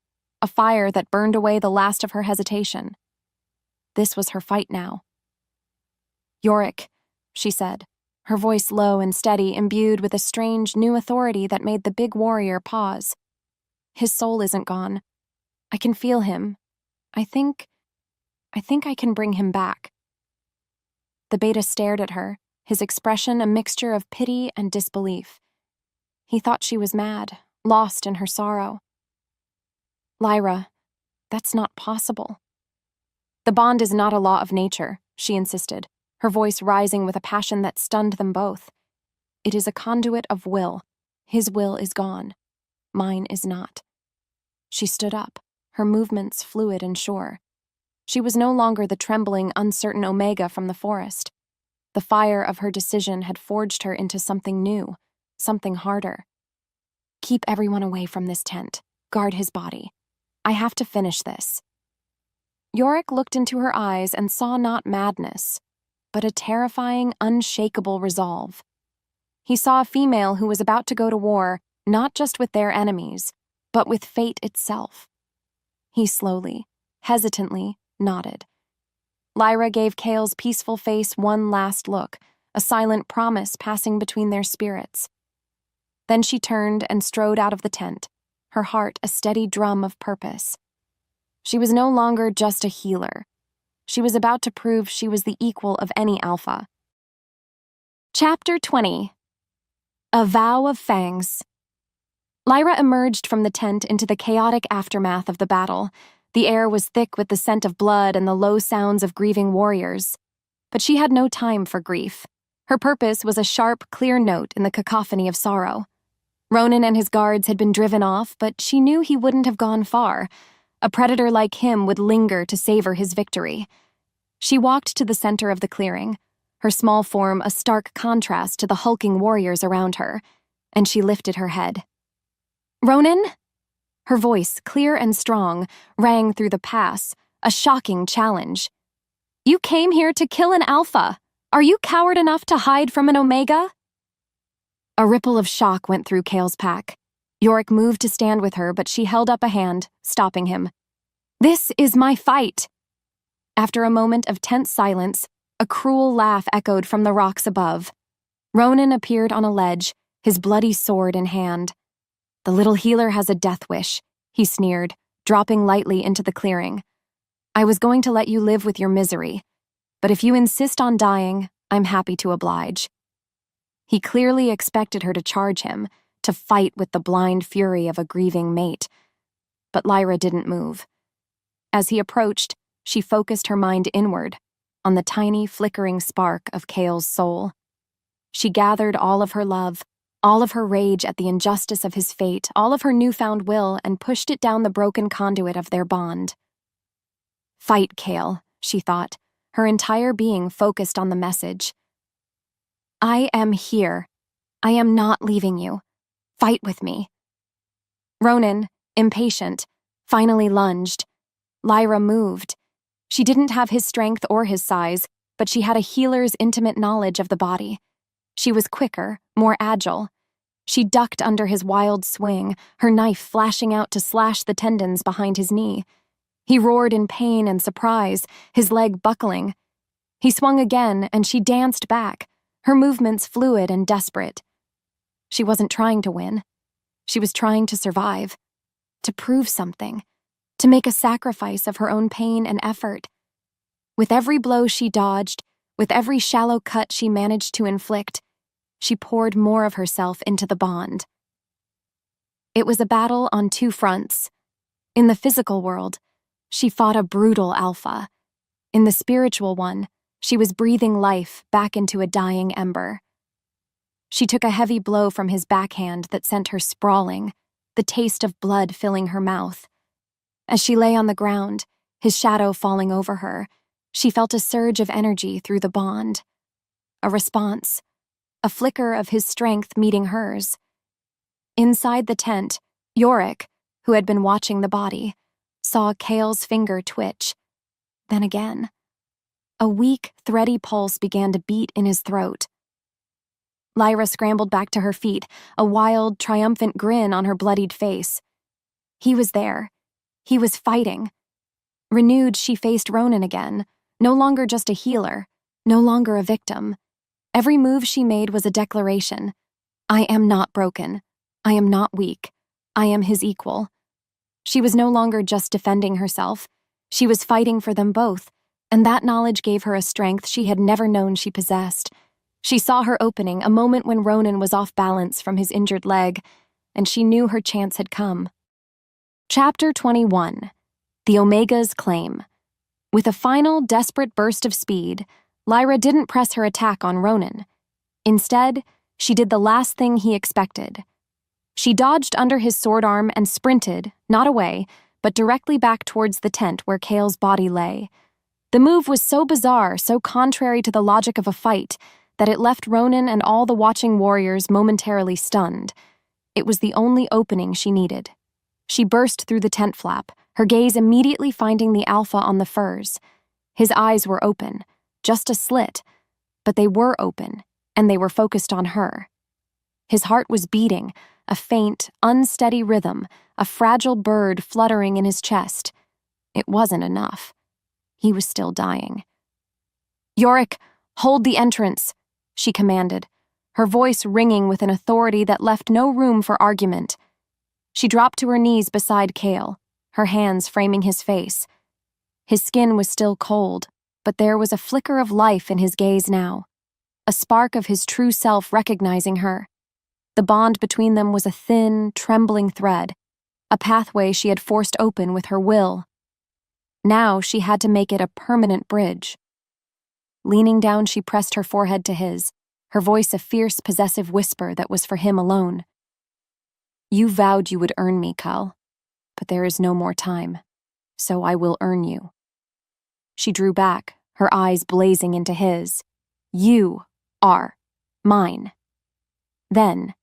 a fire that burned away the last of her hesitation. This was her fight now. "Yorik," she said, her voice low and steady, imbued with a strange, new authority that made the big warrior pause. "His soul isn't gone. I can feel him. I think I can bring him back." The beta stared at her, his expression a mixture of pity and disbelief. He thought she was mad, lost in her sorrow. "Lyra, that's not possible." "The bond is not a law of nature," she insisted, her voice rising with a passion that stunned them both. "It is a conduit of will. His will is gone. Mine is not." She stood up, her movements fluid and sure. She was no longer the trembling, uncertain Omega from the forest. The fire of her decision had forged her into something new, something harder. Keep everyone away from this tent. Guard his body. I have to finish this. Yorick looked into her eyes and saw not madness, but a terrifying, unshakable resolve. He saw a female who was about to go to war, not just with their enemies, but with fate itself. He slowly, hesitantly, nodded. Lyra gave Kale's peaceful face one last look, a silent promise passing between their spirits. Then she turned and strode out of the tent, her heart a steady drum of purpose. She was no longer just a healer. She was about to prove she was the equal of any alpha. Chapter 20. A Vow of Fangs. Lyra emerged from the tent into the chaotic aftermath of the battle. The air was thick with the scent of blood and the low sounds of grieving warriors. But she had no time for grief. Her purpose was a sharp, clear note in the cacophony of sorrow. Ronan and his guards had been driven off, but she knew he wouldn't have gone far. A predator like him would linger to savor his victory. She walked to the center of the clearing, her small form a stark contrast to the hulking warriors around her, and she lifted her head. "Ronan?" Her voice, clear and strong, rang through the pass, a shocking challenge. "You came here to kill an alpha. Are you coward enough to hide from an Omega?" A ripple of shock went through Kale's pack. Yorick moved to stand with her, but she held up a hand, stopping him. "This is my fight." After a moment of tense silence, a cruel laugh echoed from the rocks above. Ronan appeared on a ledge, his bloody sword in hand. "The little healer has a death wish," he sneered, dropping lightly into the clearing. "I was going to let you live with your misery, but if you insist on dying, I'm happy to oblige." He clearly expected her to charge him, to fight with the blind fury of a grieving mate. But Lyra didn't move. As he approached, she focused her mind inward, on the tiny, flickering spark of Kale's soul. She gathered all of her love, all of her rage at the injustice of his fate, all of her newfound will, and pushed it down the broken conduit of their bond. "Fight, Kale," she thought, her entire being focused on the message. "I am here. I am not leaving you. Fight with me." Ronan, impatient, finally lunged. Lyra moved. She didn't have his strength or his size, but she had a healer's intimate knowledge of the body. She was quicker, more agile. She ducked under his wild swing, her knife flashing out to slash the tendons behind his knee. He roared in pain and surprise, his leg buckling. He swung again, and she danced back, her movements fluid and desperate. She wasn't trying to win. She was trying to survive, to prove something, to make a sacrifice of her own pain and effort. With every blow she dodged, with every shallow cut she managed to inflict, she poured more of herself into the bond. It was a battle on two fronts. In the physical world, she fought a brutal alpha. In the spiritual one, she was breathing life back into a dying ember. She took a heavy blow from his backhand that sent her sprawling, the taste of blood filling her mouth. As she lay on the ground, his shadow falling over her, she felt a surge of energy through the bond. A response, a flicker of his strength meeting hers. Inside the tent, Yorick, who had been watching the body, saw Kale's finger twitch. Then again. A weak, thready pulse began to beat in his throat. Lyra scrambled back to her feet, a wild, triumphant grin on her bloodied face. He was there. He was fighting. Renewed, she faced Ronan again, no longer just a healer, no longer a victim. Every move she made was a declaration. I am not broken. I am not weak. I am his equal. She was no longer just defending herself. She was fighting for them both, and that knowledge gave her a strength she had never known she possessed. She saw her opening, a moment when Ronan was off balance from his injured leg, and she knew her chance had come. Chapter 21. The Omega's Claim. With a final, desperate burst of speed, Lyra didn't press her attack on Ronan. Instead, she did the last thing he expected. She dodged under his sword arm and sprinted, not away, but directly back towards the tent where Kale's body lay. The move was so bizarre, so contrary to the logic of a fight, that it left Ronan and all the watching warriors momentarily stunned. It was the only opening she needed. She burst through the tent flap, her gaze immediately finding the alpha on the furs. His eyes were open, just a slit, but they were open, and they were focused on her. His heart was beating, a faint, unsteady rhythm, a fragile bird fluttering in his chest. It wasn't enough. He was still dying. "Yorick, hold the entrance," she commanded, her voice ringing with an authority that left no room for argument. She dropped to her knees beside Kale, her hands framing his face. His skin was still cold, but there was a flicker of life in his gaze now, a spark of his true self recognizing her. The bond between them was a thin, trembling thread, a pathway she had forced open with her will. Now she had to make it a permanent bridge. Leaning down, she pressed her forehead to his, her voice a fierce, possessive whisper that was for him alone. "You vowed you would earn me, Kal, but there is no more time, so I will earn you." She drew back, her eyes blazing into his. "You are mine." Then,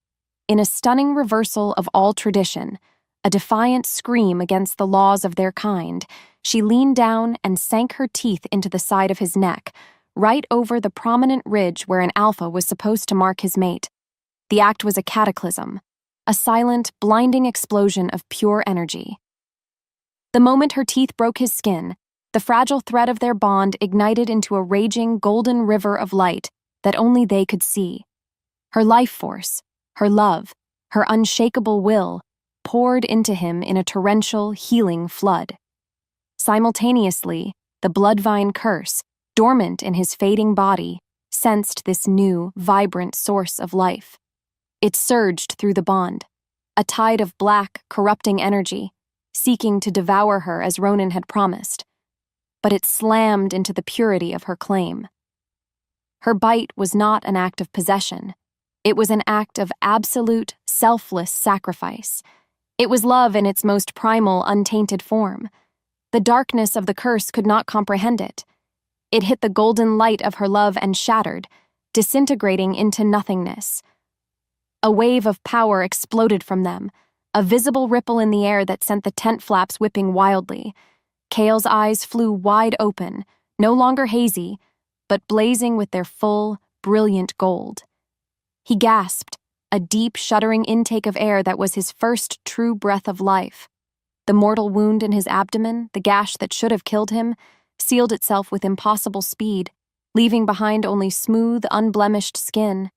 in a stunning reversal of all tradition, a defiant scream against the laws of their kind, she leaned down and sank her teeth into the side of his neck, right over the prominent ridge where an alpha was supposed to mark his mate. The act was a cataclysm, a silent, blinding explosion of pure energy. The moment her teeth broke his skin, the fragile thread of their bond ignited into a raging golden river of light that only they could see. Her life force, her love, her unshakable will, poured into him in a torrential, healing flood. Simultaneously, the bloodvine curse, dormant in his fading body, sensed this new, vibrant source of life. It surged through the bond, a tide of black, corrupting energy, seeking to devour her as Ronan had promised. But it slammed into the purity of her claim. Her bite was not an act of possession. It was an act of absolute, selfless sacrifice. It was love in its most primal, untainted form. The darkness of the curse could not comprehend it. It hit the golden light of her love and shattered, disintegrating into nothingness. A wave of power exploded from them, a visible ripple in the air that sent the tent flaps whipping wildly. Kale's eyes flew wide open, no longer hazy, but blazing with their full, brilliant gold. He gasped, a deep, shuddering intake of air that was his first true breath of life. The mortal wound in his abdomen, the gash that should have killed him, sealed itself with impossible speed, leaving behind only smooth, unblemished skin.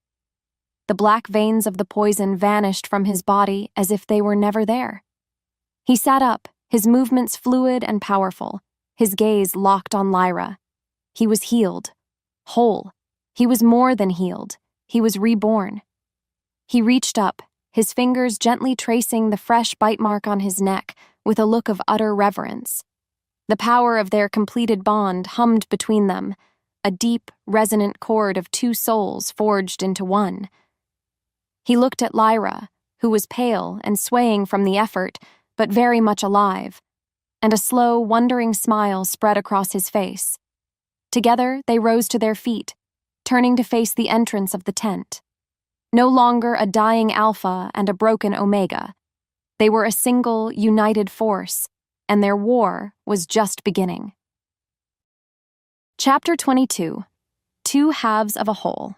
The black veins of the poison vanished from his body as if they were never there. He sat up, his movements fluid and powerful, his gaze locked on Lyra. He was healed, whole. He was more than healed. He was reborn. He reached up, his fingers gently tracing the fresh bite mark on his neck with a look of utter reverence. The power of their completed bond hummed between them, a deep, resonant chord of two souls forged into one. He looked at Lyra, who was pale and swaying from the effort, but very much alive, and a slow, wondering smile spread across his face. Together, they rose to their feet, turning to face the entrance of the tent. No longer a dying Alpha and a broken Omega. They were a single, united force, and their war was just beginning. Chapter 22. Two Halves of a Whole.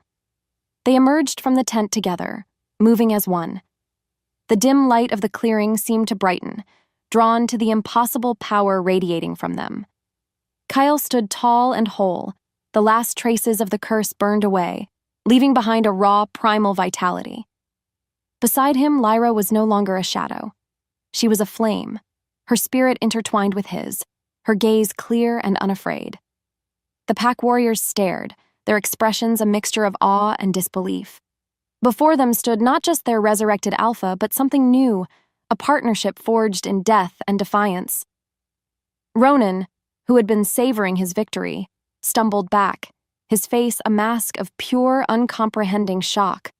They emerged from the tent together, moving as one. The dim light of the clearing seemed to brighten, drawn to the impossible power radiating from them. Kyle stood tall and whole, the last traces of the curse burned away, leaving behind a raw, primal vitality. Beside him, Lyra was no longer a shadow. She was a flame, her spirit intertwined with his, her gaze clear and unafraid. The pack warriors stared, their expressions a mixture of awe and disbelief. Before them stood not just their resurrected Alpha, but something new, a partnership forged in death and defiance. Ronan, who had been savoring his victory, stumbled back, his face a mask of pure, uncomprehending shock.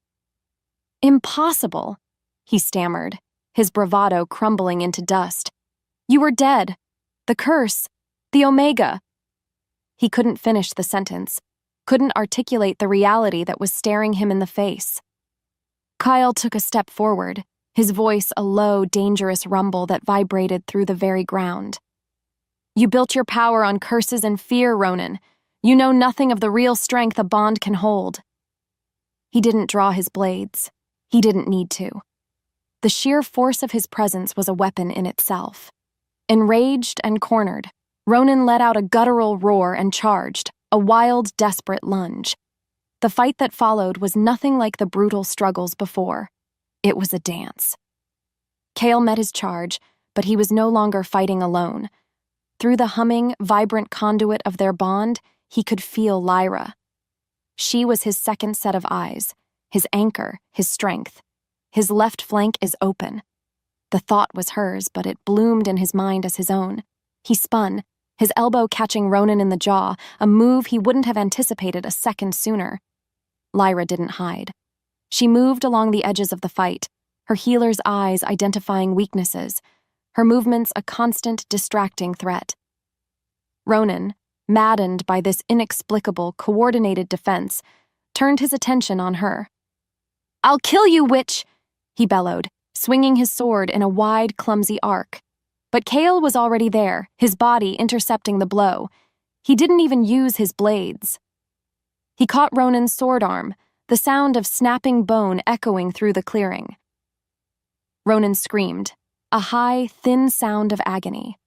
Impossible! he stammered, his bravado crumbling into dust. "You were dead. The curse. The Omega." He couldn't finish the sentence, couldn't articulate the reality that was staring him in the face. Kyle took a step forward, his voice a low, dangerous rumble that vibrated through the very ground. "You built your power on curses and fear, Ronan. You know nothing of the real strength a bond can hold." He didn't draw his blades. He didn't need to. The sheer force of his presence was a weapon in itself. Enraged and cornered, Ronan let out a guttural roar and charged, a wild, desperate lunge. The fight that followed was nothing like the brutal struggles before. It was a dance. Kale met his charge, but he was no longer fighting alone. Through the humming, vibrant conduit of their bond, he could feel Lyra. She was his second set of eyes, his anchor, his strength. His left flank is open. The thought was hers, but it bloomed in his mind as his own. He spun, his elbow catching Ronan in the jaw, a move he wouldn't have anticipated a second sooner. Lyra didn't hide. She moved along the edges of the fight, her healer's eyes identifying weaknesses, her movements a constant, distracting threat. Ronan, maddened by this inexplicable, coordinated defense, turned his attention on her. "I'll kill you, witch!" he bellowed, swinging his sword in a wide, clumsy arc. But Kale was already there, his body intercepting the blow. He didn't even use his blades. He caught Ronan's sword arm, the sound of snapping bone echoing through the clearing. Ronan screamed, a high, thin sound of agony.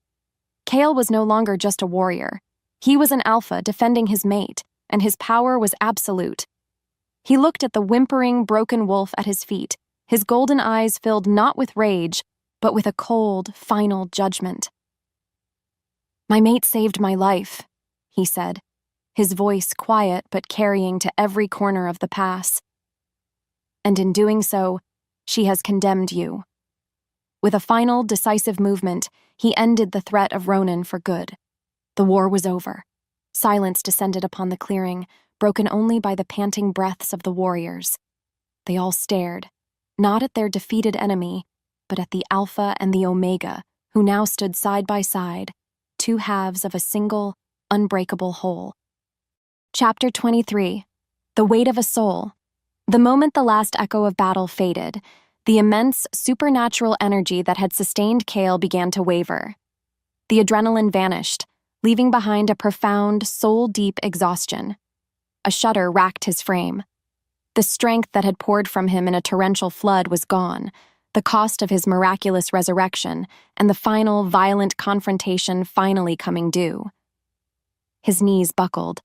Kale was no longer just a warrior. He was an alpha defending his mate, and his power was absolute. He looked at the whimpering, broken wolf at his feet, his golden eyes filled not with rage, but with a cold, final judgment. "My mate saved my life," he said, his voice quiet but carrying to every corner of the pass. "And in doing so, she has condemned you." With a final, decisive movement, he ended the threat of Ronan for good. The war was over. Silence descended upon the clearing, broken only by the panting breaths of the warriors. They all stared, not at their defeated enemy, but at the Alpha and the Omega, who now stood side by side, two halves of a single, unbreakable whole. Chapter 23. The Weight of a Soul. The moment the last echo of battle faded, the immense, supernatural energy that had sustained Kale began to waver. The adrenaline vanished, leaving behind a profound, soul-deep exhaustion. A shudder racked his frame. The strength that had poured from him in a torrential flood was gone, the cost of his miraculous resurrection, and the final, violent confrontation finally coming due. His knees buckled.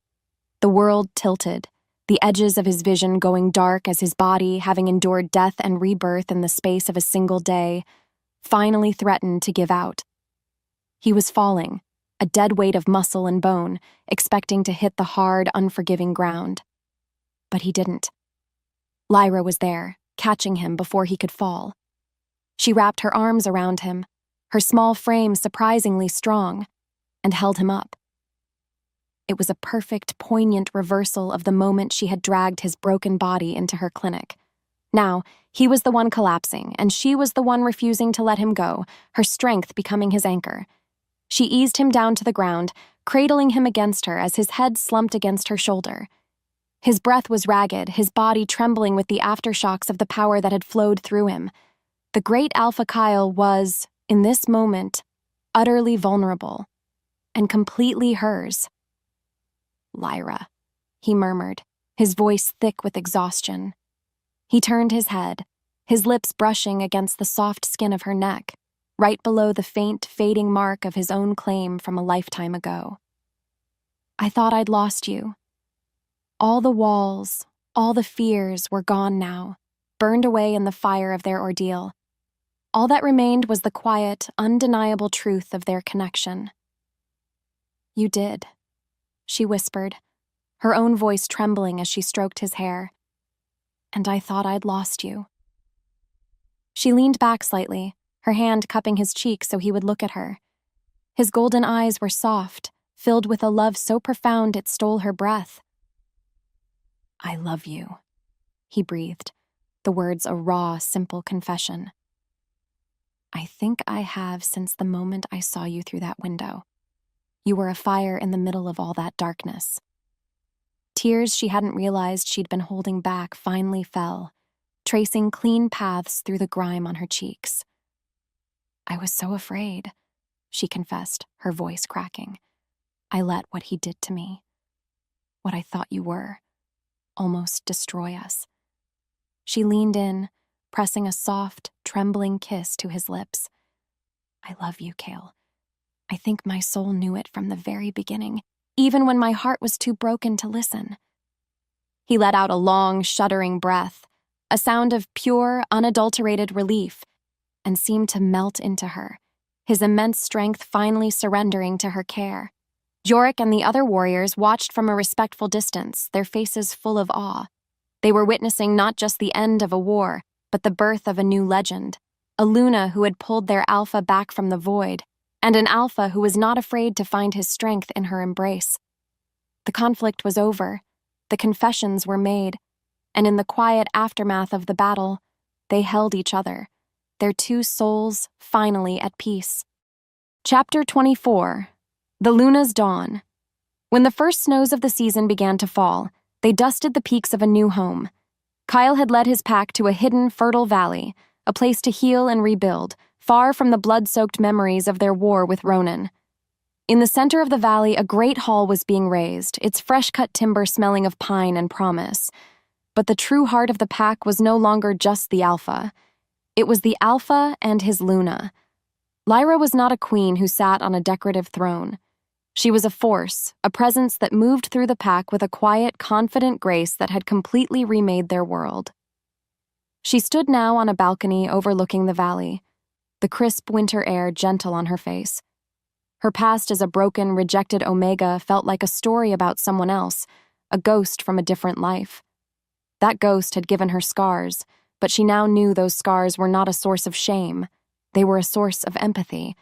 The world tilted, the edges of his vision going dark as his body, having endured death and rebirth in the space of a single day, finally threatened to give out. He was falling, a dead weight of muscle and bone, expecting to hit the hard, unforgiving ground. But he didn't. Lyra was there, catching him before he could fall. She wrapped her arms around him, her small frame surprisingly strong, and held him up. It was a perfect, poignant reversal of the moment she had dragged his broken body into her clinic. Now, he was the one collapsing, and she was the one refusing to let him go, her strength becoming his anchor. She eased him down to the ground, cradling him against her as his head slumped against her shoulder. His breath was ragged, his body trembling with the aftershocks of the power that had flowed through him. The great Alpha Kyle was, in this moment, utterly vulnerable, and completely hers. "Lyra," he murmured, his voice thick with exhaustion. He turned his head, his lips brushing against the soft skin of her neck, right below the faint, fading mark of his own claim from a lifetime ago. "I thought I'd lost you." All the walls, all the fears were gone now, burned away in the fire of their ordeal. All that remained was the quiet, undeniable truth of their connection. "You did," she whispered, her own voice trembling as she stroked his hair. "And I thought I'd lost you." She leaned back slightly, her hand cupping his cheek so he would look at her. His golden eyes were soft, filled with a love so profound it stole her breath. "I love you," he breathed, the words a raw, simple confession. I think I have since the moment I saw you through that window. You were a fire in the middle of all that darkness. Tears she hadn't realized she'd been holding back finally fell, tracing clean paths through the grime on her cheeks. I was so afraid, she confessed, her voice cracking. I let what he did to me, what I thought you were, almost destroy us. She leaned in, pressing a soft, trembling kiss to his lips. I love you, Cale. I think my soul knew it from the very beginning, even when my heart was too broken to listen. He let out a long, shuddering breath, a sound of pure, unadulterated relief, and seemed to melt into her, his immense strength finally surrendering to her care. Yorick and the other warriors watched from a respectful distance, their faces full of awe. They were witnessing not just the end of a war, but the birth of a new legend, a Luna who had pulled their alpha back from the void, and an alpha who was not afraid to find his strength in her embrace. The conflict was over, the confessions were made, and in the quiet aftermath of the battle, they held each other, their two souls finally at peace. Chapter 24. The Luna's Dawn. When the first snows of the season began to fall, they dusted the peaks of a new home. Kyle had led his pack to a hidden, fertile valley, a place to heal and rebuild, far from the blood-soaked memories of their war with Ronan. In the center of the valley, a great hall was being raised, its fresh-cut timber smelling of pine and promise. But the true heart of the pack was no longer just the alpha. It was the alpha and his Luna. Lyra was not a queen who sat on a decorative throne. She was a force, a presence that moved through the pack with a quiet, confident grace that had completely remade their world. She stood now on a balcony overlooking the valley, the crisp winter air gentle on her face. Her past as a broken, rejected Omega felt like a story about someone else, a ghost from a different life. That ghost had given her scars, but she now knew those scars were not a source of shame. They were a source of empathy.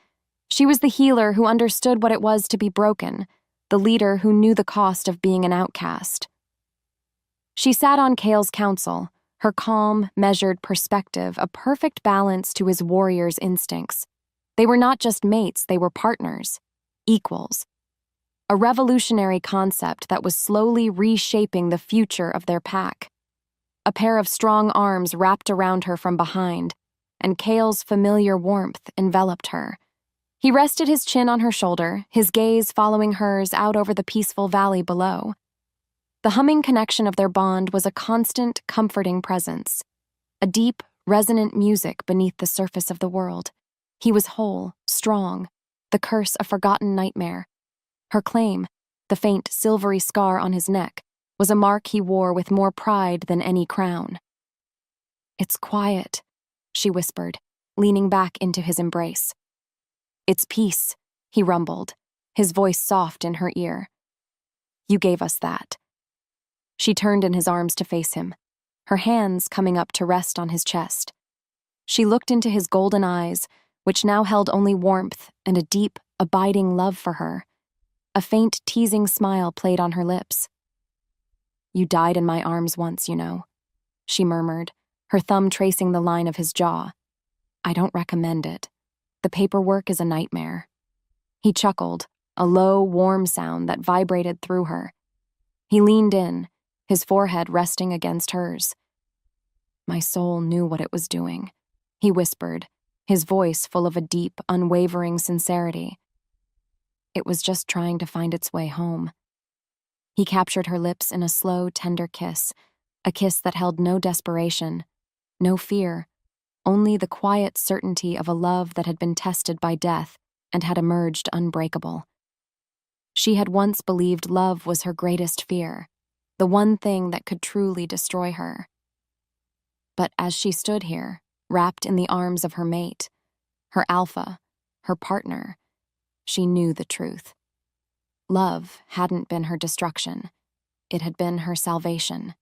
She was the healer who understood what it was to be broken, the leader who knew the cost of being an outcast. She sat on Cale's council, her calm, measured perspective a perfect balance to his warrior's instincts. They were not just mates, they were partners, equals. A revolutionary concept that was slowly reshaping the future of their pack. A pair of strong arms wrapped around her from behind, and Cale's familiar warmth enveloped her. He rested his chin on her shoulder, his gaze following hers out over the peaceful valley below. The humming connection of their bond was a constant, comforting presence, a deep, resonant music beneath the surface of the world. He was whole, strong, the curse a forgotten nightmare. Her claim, the faint, silvery scar on his neck, was a mark he wore with more pride than any crown. "It's quiet," she whispered, leaning back into his embrace. "It's peace," he rumbled, his voice soft in her ear. "You gave us that." She turned in his arms to face him, her hands coming up to rest on his chest. She looked into his golden eyes, which now held only warmth and a deep, abiding love for her. A faint, teasing smile played on her lips. "You died in my arms once, you know," she murmured, her thumb tracing the line of his jaw. "I don't recommend it. The paperwork is a nightmare." He chuckled, a low, warm sound that vibrated through her. He leaned in, his forehead resting against hers. "My soul knew what it was doing," he whispered, his voice full of a deep, unwavering sincerity. "It was just trying to find its way home." He captured her lips in a slow, tender kiss, a kiss that held no desperation, no fear, only the quiet certainty of a love that had been tested by death and had emerged unbreakable. She had once believed love was her greatest fear, the one thing that could truly destroy her. But as she stood here, wrapped in the arms of her mate, her alpha, her partner, she knew the truth. Love hadn't been her destruction. It had been her salvation.